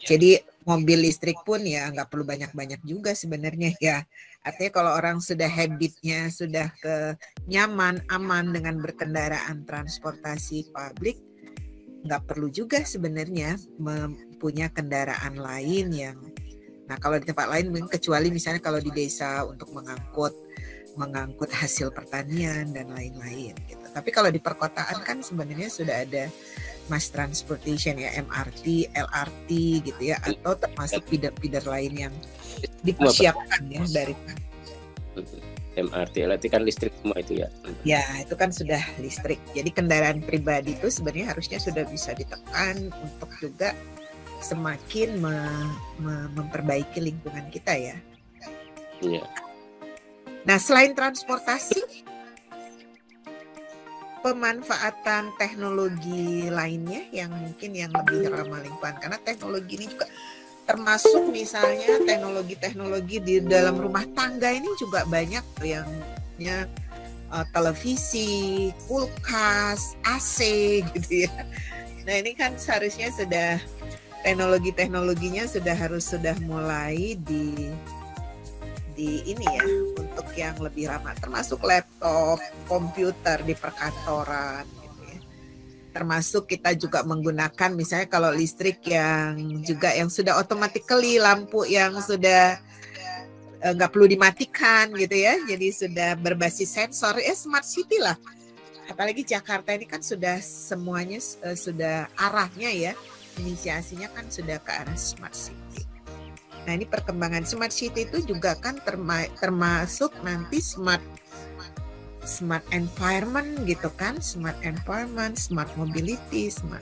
Jadi mobil listrik pun ya nggak perlu banyak-banyak juga sebenarnya ya. Artinya kalau orang sudah habitnya sudah nyaman, aman dengan berkendaraan transportasi publik, nggak perlu juga sebenarnya mempunyai kendaraan lain yang, nah kalau di tempat lain kecuali misalnya kalau di desa untuk mengangkut hasil pertanian dan lain-lain gitu. Tapi kalau di perkotaan kan sebenarnya sudah ada mass transportation ya, MRT, LRT gitu ya, atau termasuk feeder-feeder lain yang dipersiapkan ya dari MRT, LRT kan listrik semua itu ya. Ya, itu kan sudah listrik. Jadi kendaraan pribadi itu sebenarnya harusnya sudah bisa ditekan untuk juga semakin memperbaiki lingkungan kita ya. Iya. Nah, selain transportasi, pemanfaatan teknologi lainnya yang mungkin yang lebih ramah lingkungan, karena teknologi ini juga termasuk misalnya teknologi di dalam rumah tangga ini juga banyak yang televisi, kulkas, AC gitu ya. Nah ini kan seharusnya sudah teknologinya sudah mulai di ini ya, untuk yang lebih ramah, termasuk laptop, komputer di perkantoran. Termasuk kita juga menggunakan misalnya kalau listrik yang sudah automatically lampu yang sudah nggak perlu dimatikan gitu ya, jadi sudah berbasis sensor ya, smart city lah. Apalagi Jakarta ini kan sudah semuanya sudah arahnya ya, inisiasinya kan sudah ke arah smart city. Nah ini perkembangan smart city itu juga kan termasuk nanti smart environment gitu kan, smart environment, smart mobility, smart.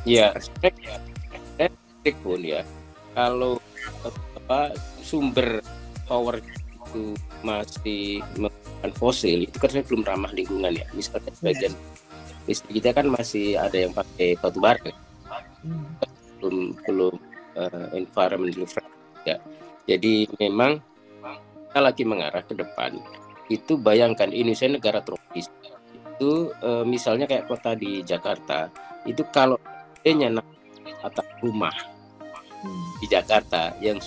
Ya, listrik pun ya. Kalau sumber power itu masih menggunakan fosil, itu kan belum ramah lingkungan ya. Misalnya sebagian listrik kita kan masih ada yang pakai batu bara, belum environmental friendly ya. Jadi memang kita lagi mengarah ke depan. Itu bayangkan Indonesia negara tropis itu misalnya kayak kota di Jakarta itu kalau adanya atap rumah di Jakarta yang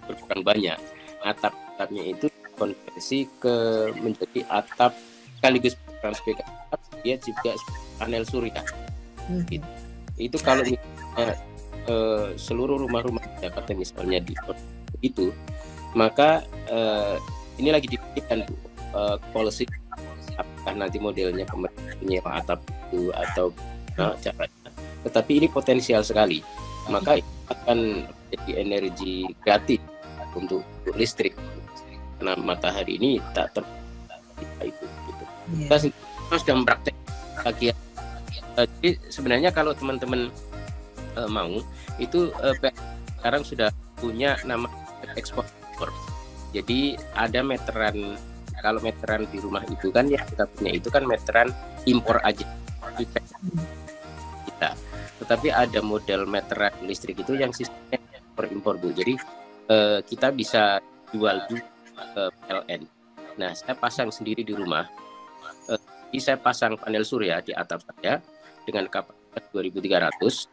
berkurang banyak, atapnya itu konversi menjadi atap sekaligus transparan, dia juga panel surya. Itu kalau misalnya seluruh rumah-rumah di Jakarta misalnya itu, maka ini lagi dipikirkan policy apakah nanti modelnya pemerintah menyewa atap itu atau caranya. Tetapi ini potensial sekali, maka itu akan jadi energi gratis untuk listrik karena matahari ini tak itu. Kita sudah mempraktek lagi. Jadi sebenarnya kalau teman-teman mau itu sekarang sudah punya nama ekspor. Jadi ada meteran, kalau meteran di rumah itu kan ya kita punya itu kan meteran impor aja kita. Tetapi ada model meteran listrik itu yang sistemnya impor Bu. Jadi kita bisa jual ke PLN. Nah saya pasang sendiri di rumah. Jadi saya pasang panel surya di atap saya dengan kapasitas 2.300.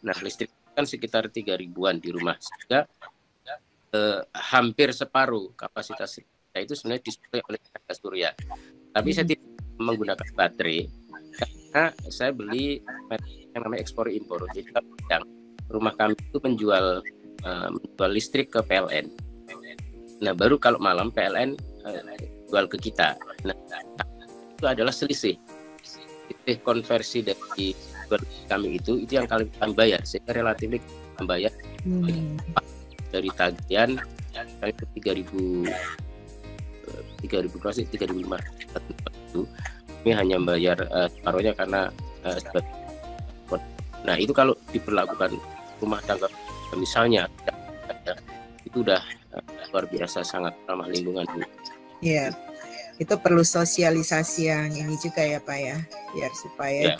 Nah listrik kan sekitar 3.000-an di rumah, sehingga hampir separuh kapasitas saya itu sebenarnya disuplai oleh tenaga surya. Tapi saya tidak menggunakan baterai karena saya beli yang namanya ekspor impor. Jadi rumah kami itu menjual listrik ke PLN. Nah baru kalau malam PLN jual ke kita. Nah itu adalah selisih konversi dari kami itu yang kami bayar, sehingga relatif bayar dari tagihan kali 3.500 itu kami hanya bayar separuhnya karena Nah itu kalau diperlakukan rumah tangga misalnya itu udah luar biasa sangat ramah lingkungan. Iya, itu perlu sosialisasi yang ini juga ya Pak ya, biar supaya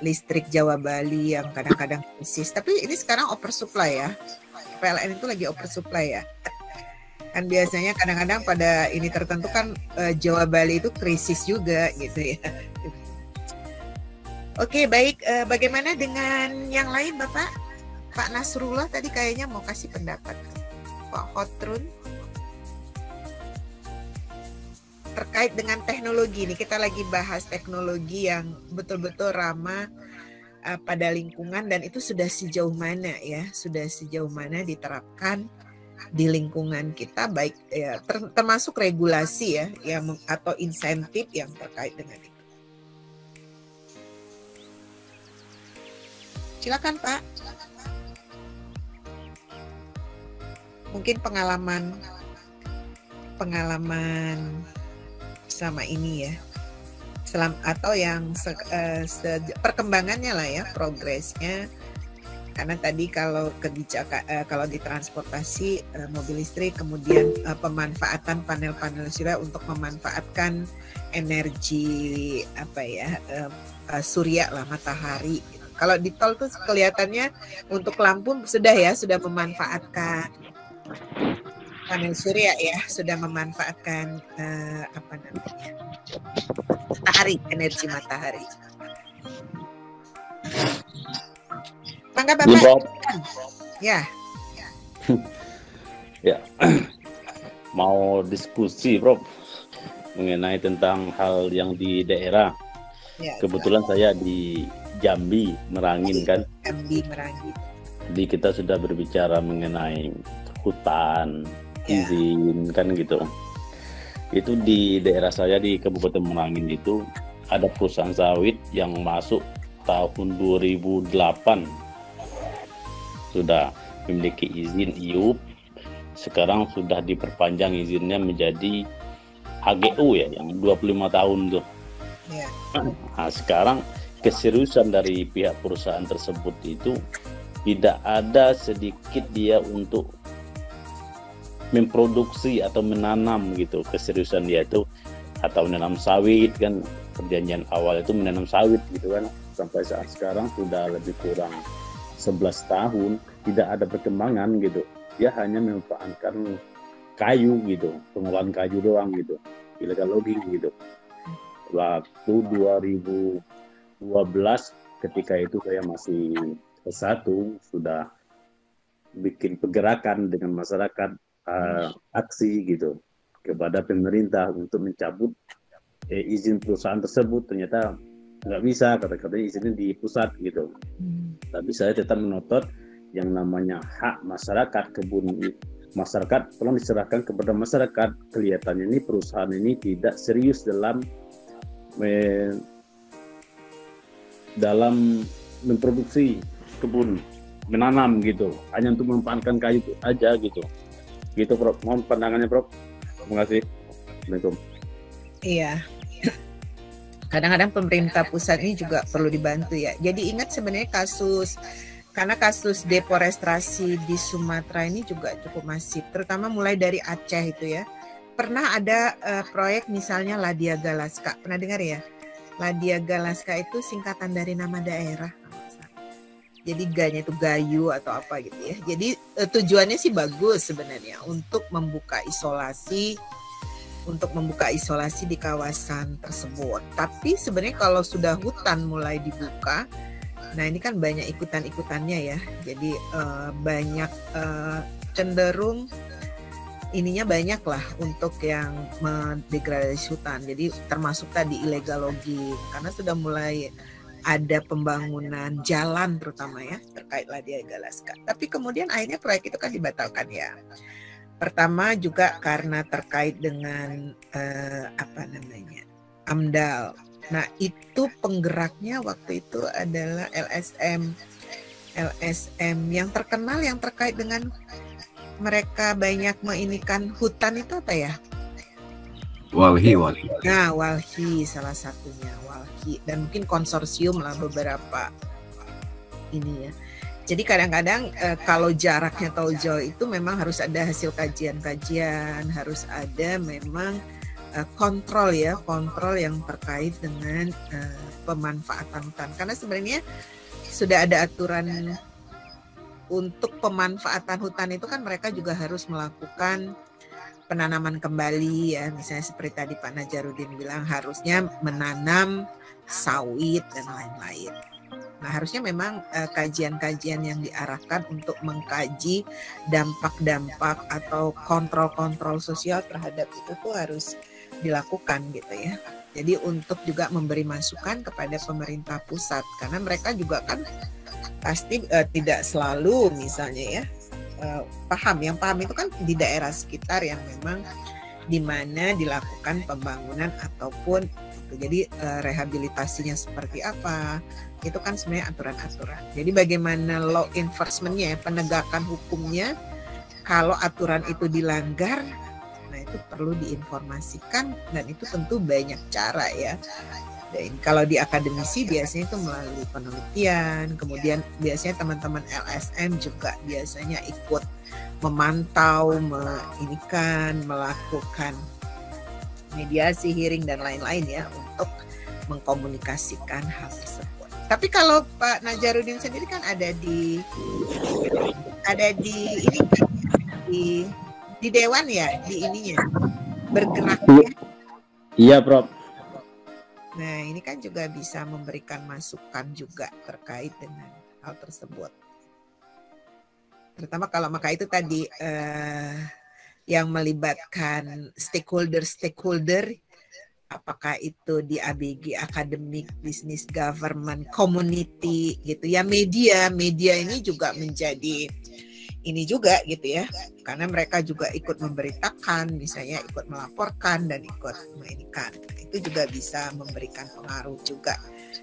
listrik Jawa Bali yang kadang-kadang krisis. Tapi ini sekarang oversupply ya, PLN itu lagi oversupply ya. Kan biasanya kadang-kadang pada ini tertentu kan Jawa Bali itu krisis juga gitu ya. Oke, baik. Bagaimana dengan yang lain Bapak? Pak Nasrullah tadi kayaknya mau kasih pendapat. Pak Hotrun. Terkait dengan teknologi ini, kita lagi bahas teknologi yang betul-betul ramah pada lingkungan dan itu sudah sejauh mana ya, sudah sejauh mana diterapkan di lingkungan kita, baik ya, termasuk regulasi ya, yang atau insentif yang terkait dengan itu. Silakan Pak. Mungkin pengalaman sama ini ya, atau yang perkembangannya lah ya, progresnya. Karena tadi kalau kalau di transportasi mobil listrik, kemudian pemanfaatan panel-panel surya untuk memanfaatkan energi surya lah, matahari. Kalau di tol tuh kelihatannya untuk lampu sudah memanfaatkan panel surya ya, sudah memanfaatkan matahari, energi matahari. Mangga Bapak. Ya. Ya. Mau diskusi, Prof, mengenai tentang hal yang di daerah. Ya, kebetulan saya di Jambi, Merangin kan. Jambi, Merangin. Jadi kita sudah berbicara mengenai hutan, izin kan gitu. Itu di daerah saya di Kabupaten Merangin itu ada perusahaan sawit yang masuk tahun 2008 sudah memiliki izin IUP. Sekarang sudah diperpanjang izinnya menjadi HGU ya, yang 25 tahun tuh. Nah, sekarang keseriusan dari pihak perusahaan tersebut itu tidak ada sedikit dia untuk memproduksi atau menanam gitu. Keseriusan dia itu atau menanam sawit kan, perjanjian awal itu menanam sawit gitu kan, sampai saat sekarang sudah lebih kurang 11 tahun tidak ada perkembangan gitu. Dia hanya memanfaatkan kayu gitu, pengolahan kayu doang gitu, illegal logging gitu. Waktu 2012 ketika itu saya masih S1 sudah bikin pergerakan dengan masyarakat, aksi gitu kepada pemerintah untuk mencabut izin perusahaan tersebut. Ternyata nggak bisa, kata-katanya izinnya di pusat gitu. Tapi saya tetap menotot yang namanya hak masyarakat kebun masyarakat tolong diserahkan kepada masyarakat. Kelihatannya ini perusahaan ini tidak serius dalam memproduksi kebun, menanam gitu, hanya untuk memanfaatkan kayu aja gitu. Gitu Prof, mohon pandangannya Prof. Terima kasih. Assalamualaikum. Iya. Kadang-kadang pemerintah pusat ini juga perlu dibantu ya. Jadi ingat sebenarnya karena kasus deforestasi di Sumatera ini juga cukup masif, terutama mulai dari Aceh itu ya. Pernah ada proyek misalnya Ladiaga Laska, pernah dengar ya? Ladiaga Laska itu singkatan dari nama daerah. Jadi G-nya itu Gayu atau apa gitu ya. Jadi tujuannya sih bagus sebenarnya untuk membuka isolasi di kawasan tersebut. Tapi sebenarnya kalau sudah hutan mulai dibuka, nah ini kan banyak ikutan-ikutannya ya. Jadi banyak cenderung ininya banyak lah untuk yang mendegradasi hutan. Jadi termasuk tadi illegal logging, karena sudah mulai ada pembangunan jalan terutama ya terkait Ladiaga Laska. Tapi kemudian akhirnya proyek itu kan dibatalkan ya. Pertama juga karena terkait dengan AMDAL. Nah itu penggeraknya waktu itu adalah LSM yang terkenal yang terkait dengan mereka banyak menginikan hutan itu apa ya? Walhi. Nah, Walhi salah satunya, Walhi, dan mungkin konsorsium lah beberapa ini ya. Jadi kadang-kadang kalau jaraknya tol jauh itu memang harus ada hasil kajian-kajian, harus ada memang kontrol yang terkait dengan pemanfaatan hutan. Karena sebenarnya sudah ada aturan untuk pemanfaatan hutan itu kan mereka juga harus melakukan penanaman kembali ya. Misalnya seperti tadi Pak Najarudin bilang harusnya menanam sawit dan lain-lain. Nah, harusnya memang kajian-kajian yang diarahkan untuk mengkaji dampak-dampak atau kontrol-kontrol sosial terhadap itu tuh harus dilakukan gitu ya. Jadi untuk juga memberi masukan kepada pemerintah pusat, karena mereka juga kan pasti tidak selalu misalnya ya paham. Yang paham itu kan di daerah sekitar yang memang di mana dilakukan pembangunan ataupun jadi rehabilitasinya seperti apa, itu kan sebenarnya aturan-aturan. Jadi bagaimana law enforcement-nya, penegakan hukumnya, kalau aturan itu dilanggar, nah itu perlu diinformasikan dan itu tentu banyak cara ya. Dan kalau di akademisi biasanya itu melalui penelitian, kemudian biasanya teman-teman LSM juga biasanya ikut memantau, melakukan mediasi, hearing dan lain-lain ya untuk mengkomunikasikan hal tersebut. Tapi kalau Pak Najarudin sendiri kan ada di ini di dewan ya, di ininya bergerak. Iya, Prof. Nah, ini kan juga bisa memberikan masukan juga terkait dengan hal tersebut. Terutama kalau maka itu tadi yang melibatkan stakeholder, apakah itu di ABG, akademik, bisnis, government, community gitu ya, media ini juga menjadi ini juga gitu ya, karena mereka juga ikut memberitakan, misalnya ikut melaporkan dan ikut menginikan, itu juga bisa memberikan pengaruh juga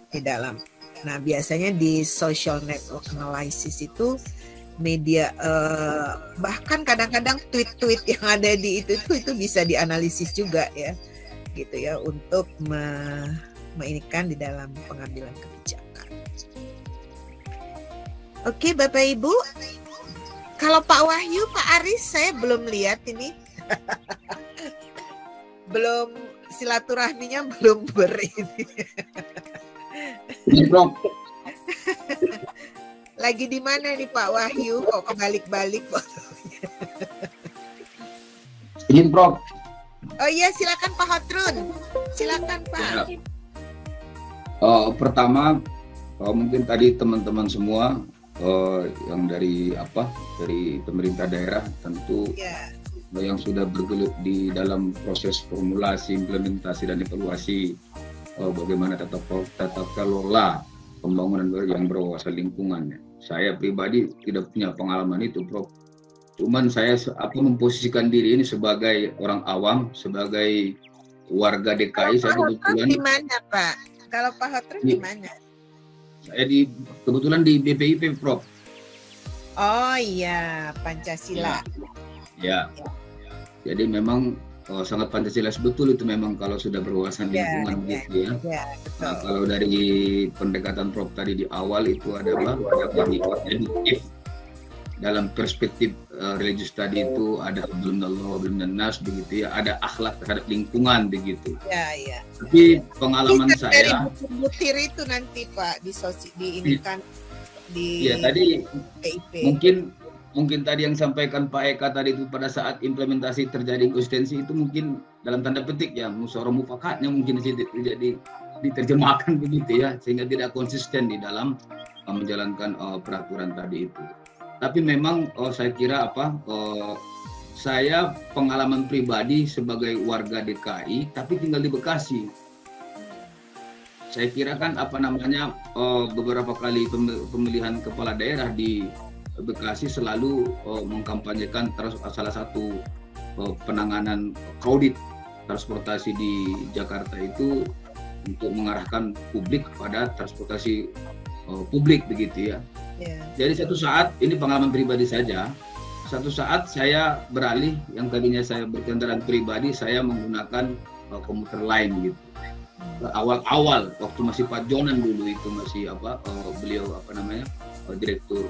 di dalam. Nah biasanya di social network analysis itu media bahkan kadang-kadang tweet-tweet yang ada di itu bisa dianalisis juga ya gitu ya untuk menginikan di dalam pengambilan kebijakan. Oke Bapak Ibu, kalau Pak Wahyu, Pak Aris saya belum lihat ini. Belum silaturahminya belum berini. Lagi di mana nih Pak Wahyu? Kok kebalik-balik fotonya? Izin Prof. Oh iya, silakan Pak Hotrun. Silakan Pak. Ya. Pertama, mungkin tadi teman-teman semua yang dari pemerintah daerah tentu yang sudah bergelut di dalam proses formulasi, implementasi dan evaluasi bagaimana tata kelola pembangunan yang berwawasan lingkungan. Saya pribadi tidak punya pengalaman itu, Prof. Cuman saya memposisikan diri ini sebagai orang awam, sebagai warga DKI. Saya kebetulan di mana, Pak? Kalau Pak Hotrun di mana? Saya kebetulan di BPIP, Prof. Oh iya, Pancasila. Ya. Jadi memang sangat Pancasila betul itu memang kalau sudah berwawasan lingkungan gitu ya. Nah, kalau dari pendekatan Prof tadi di awal itu adalah edukatif dalam perspektif religius tadi itu ada Allah, belum nas begitu ya, ada akhlak terhadap lingkungan begitu. Ya. Tapi pengalaman bisa saya dari butir itu nanti Pak diinikan di ya tadi PIP. Mungkin tadi yang sampaikan Pak Eka tadi itu pada saat implementasi terjadi konsistensi itu mungkin dalam tanda petik ya musyawarah mufakatnya mungkin jadi diterjemahkan begitu ya sehingga tidak konsisten di dalam menjalankan peraturan tadi itu. Tapi memang saya kira saya pengalaman pribadi sebagai warga DKI tapi tinggal di Bekasi. Saya kira kan beberapa kali pemilihan kepala daerah di Bekasi selalu mengkampanyekan salah satu penanganan kredit transportasi di Jakarta itu untuk mengarahkan publik kepada transportasi publik begitu ya. Jadi satu saat, ini pengalaman pribadi saja, satu saat saya beralih yang tadinya saya berkendaraan pribadi, saya menggunakan komuter lain gitu. Awal-awal waktu masih Pak Jonan dulu itu masih beliau direktur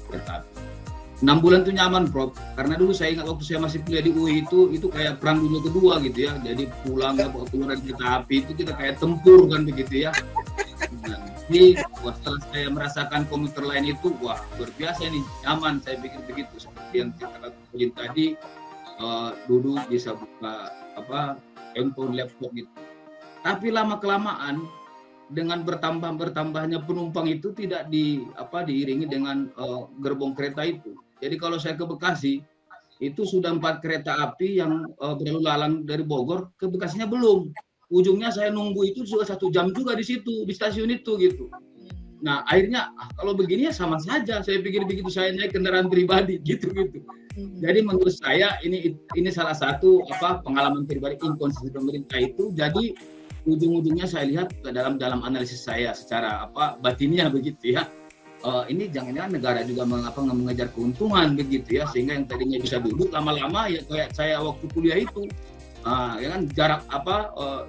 kereta api. 6 bulan itu nyaman, Prof. Karena dulu saya ingat waktu saya masih kuliah di UI itu kayak perang dunia kedua gitu ya. Jadi pulang dari kereta api itu kita kayak tempur kan begitu ya. Jadi setelah saya merasakan komuter lain itu, wah luar biasa nih, nyaman, saya pikir begitu. Seperti yang kita tadi, duduk bisa buka handphone, laptop gitu. Tapi lama kelamaan dengan bertambahnya penumpang itu tidak diiringi dengan gerbong kereta itu. Jadi kalau saya ke Bekasi itu sudah 4 kereta api yang berlalu lalang dari Bogor ke Bekasinya belum. Ujungnya saya nunggu itu sudah 1 jam juga di situ, di stasiun itu gitu. Nah akhirnya kalau begini ya sama saja. Saya pikir begitu saya naik kendaraan pribadi gitu. Jadi menurut saya ini salah satu pengalaman pribadi inkonsistensi pemerintah itu. Jadi ujung-ujungnya saya lihat dalam analisis saya secara batinnya begitu ya. Ini jangan-jangan negara juga mengejar keuntungan begitu ya, sehingga yang tadinya bisa duduk lama-lama ya kayak saya waktu kuliah itu. Ya kan jarak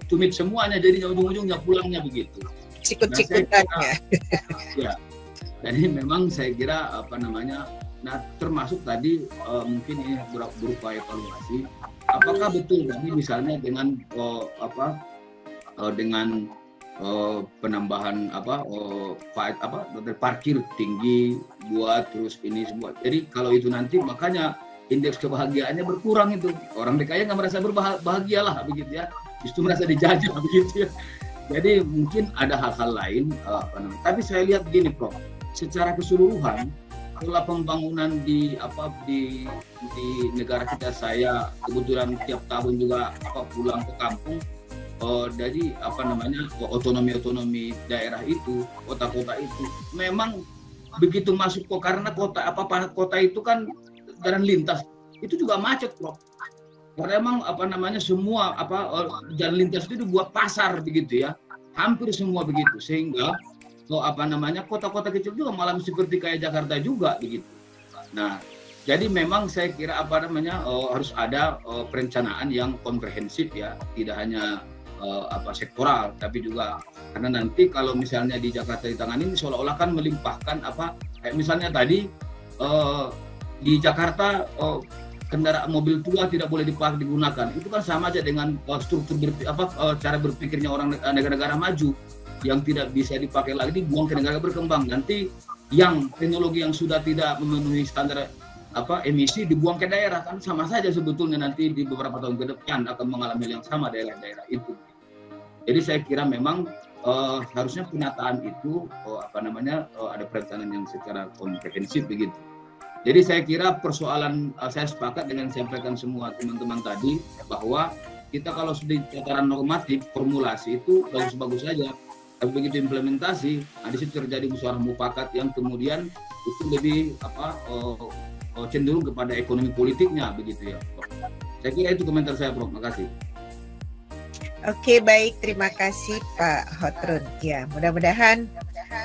tumit semuanya jadinya ujung-ujungnya pulangnya begitu. Sikut-sikutannya. Ya. Jadi memang saya kira nah termasuk tadi mungkin ini berupa evaluasi. Apakah betul tadi misalnya dengan dengan penambahan parkir tinggi buat terus ini semua. Jadi kalau itu nanti makanya indeks kebahagiaannya berkurang itu. Orang DKI nggak merasa berbahagia lah begitu ya. Justru merasa dijajah begitu ya. Jadi mungkin ada hal-hal lain tapi saya lihat begini, Prof. Secara keseluruhan pola pembangunan di negara kita, saya kebetulan tiap tahun juga pulang ke kampung. Jadi otonomi daerah itu, kota-kota itu memang begitu masuk kok, karena kota itu kan jalan lintas itu juga macet, Prof. Karena emang semua jalan lintas itu dibuat pasar begitu ya, hampir semua begitu, sehingga kota-kota kecil juga malah seperti kayak Jakarta juga begitu. Nah jadi memang saya kira harus ada perencanaan yang komprehensif ya, tidak hanya sektoral, tapi juga karena nanti kalau misalnya di Jakarta ditangani ini seolah-olah kan melimpahkan kayak misalnya tadi di Jakarta kendaraan mobil tua tidak boleh digunakan, itu kan sama aja dengan struktur cara berpikirnya orang negara-negara maju yang tidak bisa dipakai lagi dibuang ke negara berkembang. Nanti yang teknologi yang sudah tidak memenuhi standar emisi dibuang ke daerah, kan sama saja sebetulnya nanti di beberapa tahun ke depan akan mengalami yang sama daerah-daerah itu. Jadi saya kira memang harusnya penataan itu ada perencanaan yang secara komprehensif begitu. Jadi saya kira persoalan saya sepakat dengan sampaikan semua teman-teman tadi bahwa kita kalau sudah tataran normatif formulasi itu bagus-bagus saja, tapi begitu implementasi, di situ terjadi musyawarah mufakat yang kemudian itu lebih cenderung kepada ekonomi politiknya begitu ya. Saya kira itu komentar saya, Prof. Makasih. Oke, baik, terima kasih Pak Hotrun. Ya, mudah-mudahan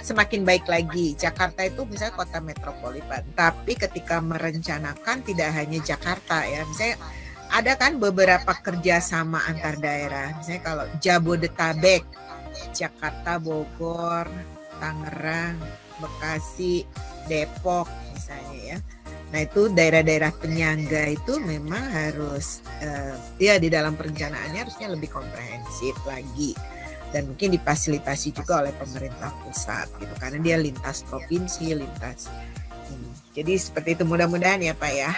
semakin baik lagi. Jakarta itu misalnya kota metropolitan, tapi ketika merencanakan tidak hanya Jakarta ya, misalnya ada kan beberapa kerjasama antar daerah. Misalnya kalau Jabodetabek, Jakarta, Bogor, Tangerang, Bekasi, Depok misalnya ya. Nah itu daerah-daerah penyangga itu memang harus di dalam perencanaannya harusnya lebih komprehensif lagi, dan mungkin difasilitasi juga oleh pemerintah pusat gitu, karena dia lintas provinsi, lintas ini. Jadi seperti itu, mudah-mudahan ya Pak ya,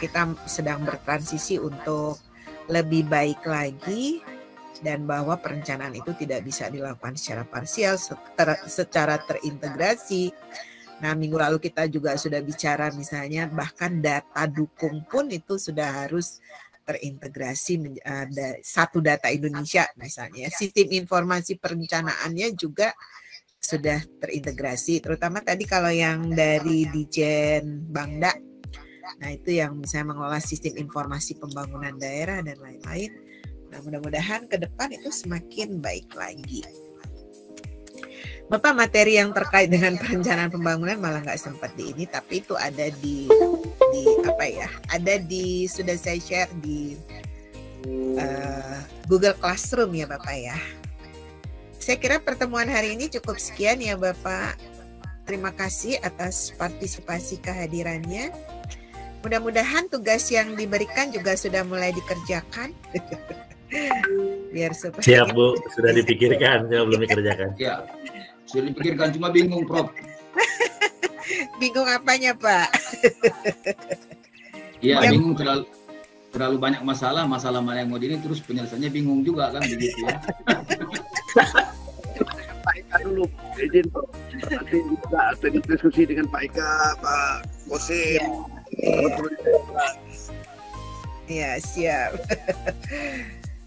kita sedang bertransisi untuk lebih baik lagi, dan bahwa perencanaan itu tidak bisa dilakukan secara parsial, secara terintegrasi. Nah, minggu lalu kita juga sudah bicara misalnya bahkan data dukung pun itu sudah harus terintegrasi, satu data Indonesia misalnya. Sistem informasi perencanaannya juga sudah terintegrasi, terutama tadi kalau yang dari Dijen Bangda. Nah, itu yang misalnya mengelola sistem informasi pembangunan daerah dan lain-lain. Nah, mudah-mudahan ke depan itu semakin baik lagi. Bapak, materi yang terkait dengan perencanaan pembangunan malah nggak sempat di ini, tapi itu ada di sudah saya share di Google Classroom ya Bapak ya. Saya kira pertemuan hari ini cukup sekian ya Bapak. Terima kasih atas partisipasi kehadirannya. Mudah-mudahan tugas yang diberikan juga sudah mulai dikerjakan. Biar supaya siap Bu, sudah dipikirkan, saya belum dikerjakan. Ya, sudah dipikirkan, cuma bingung Prof. Bingung apanya Pak? Iya, bingung terlalu banyak masalah mana yang mau terus penyelesaiannya bingung juga kan begitu ya. Pak Eka dulu, izin nanti juga ada diskusi dengan Pak Eka, Pak Kosim. Ya siap.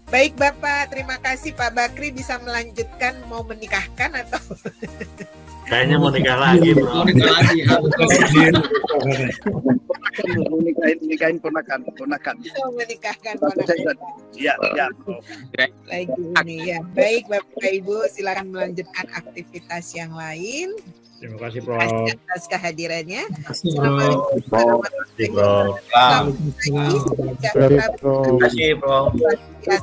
Baik Bapak, terima kasih Pak Bakri bisa melanjutkan mau menikahkan atau? Kayaknya mau nikah lagi Bro. Mau nikah lagi ya, betul. Nikahin ponakan. Oh, menikahkan ponakan. Iya. Lagi ini ya. Baik Bapak Ibu, silakan melanjutkan aktivitas yang lain. Terima kasih Bro. Atas kehadirannya. Assalamualaikum warahmatullahi wabarakatuh. Terima kasih Bro. Terima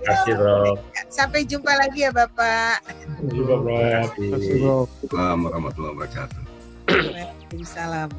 kasih Bro. Sampai jumpa lagi ya Bapak. Terima kasih Bro. Assalamualaikum warahmatullahi wabarakatuh. Waalaikumsalam.